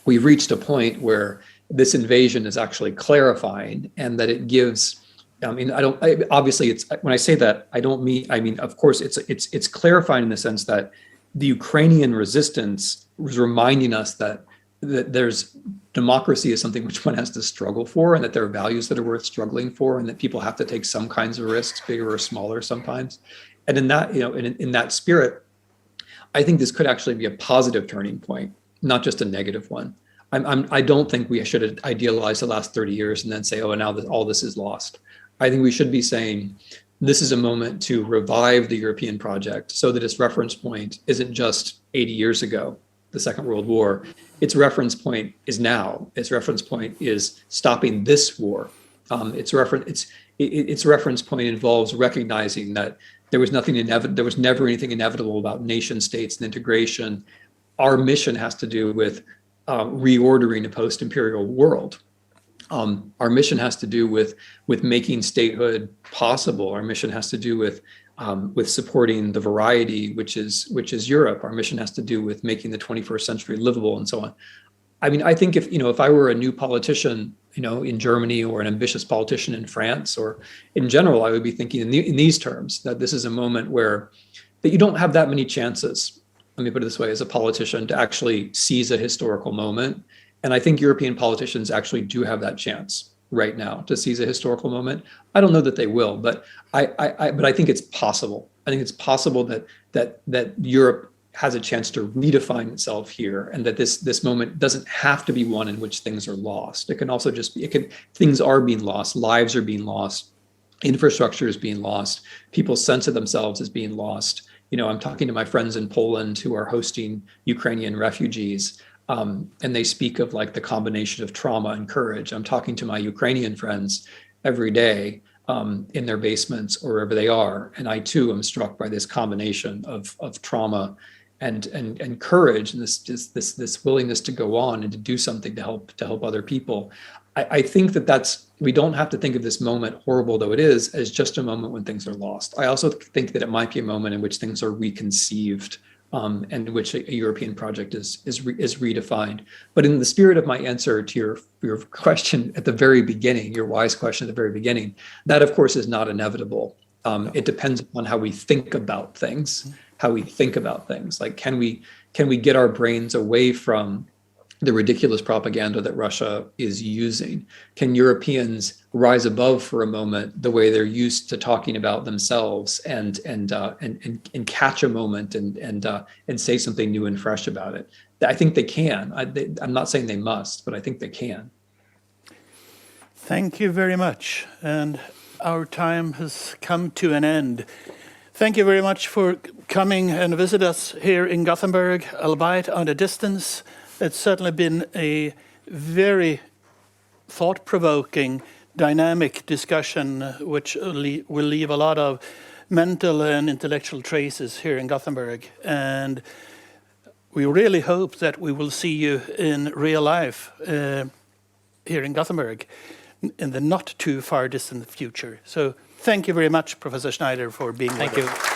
we've reached a point where this invasion is actually clarifying, and that it gives, obviously it's, when I say that, I mean, of course it's clarifying in the sense that the Ukrainian resistance was reminding us that there's democracy is something which one has to struggle for, and that there are values that are worth struggling for, and that people have to take some kinds of risks, bigger or smaller sometimes. And in that, in that spirit, I think this could actually be a positive turning point, not just a negative one. I don't think we should idealize the last 30 years and then say, oh, and now all this is lost. I think we should be saying, this is a moment to revive the European project so that its reference point isn't just 80 years ago, the Second World War. Its reference point is now. Its reference point is stopping this war. Its reference point involves recognizing that there was never anything inevitable about nation states and integration. Our mission has to do with reordering a post-imperial world. Our mission has to do with making statehood possible. Our mission has to do with supporting the variety, which is Europe. Our mission has to do with making the 21st century livable, and so on. I mean, I think if I were a new politician, in Germany, or an ambitious politician in France, or in general, I would be thinking in these terms, that this is a moment that you don't have that many chances, let me put it this way, as a politician, to actually seize a historical moment. And I think European politicians actually do have that chance right now to seize a historical moment. I don't know that they will, but I think it's possible. I think it's possible that Europe has a chance to redefine itself here, and that this moment doesn't have to be one in which things are lost. It can also just be, things are being lost, lives are being lost, infrastructure is being lost, people's sense of themselves is being lost. I'm talking to my friends in Poland who are hosting Ukrainian refugees, and they speak of like the combination of trauma and courage. I'm talking to my Ukrainian friends every day in their basements or wherever they are, and I too am struck by this combination of trauma and courage, and this willingness to go on and to do something to help other people. I think we don't have to think of this moment, horrible though it is, as just a moment when things are lost. I also think that it might be a moment in which things are reconceived, and in which a European project is redefined. But in the spirit of my answer to your question at the very beginning, your wise question at the very beginning, that of course is not inevitable. It depends upon how we think about things. Like, can we get our brains away from the ridiculous propaganda that Russia is using? Can Europeans rise above for a moment the way they're used to talking about themselves and catch a moment and say something new and fresh about it? I think they can. I'm not saying they must, but I think they can. Thank you very much. And our time has come to an end. Thank you very much for coming and visit us here in Gothenburg, albeit on a distance. It's certainly been a very thought-provoking, dynamic discussion, which will leave a lot of mental and intellectual traces here in Gothenburg. And we really hope that we will see you in real life here in Gothenburg in the not too far distant future. So thank you very much, Professor Snyder, for being with us. Thank you.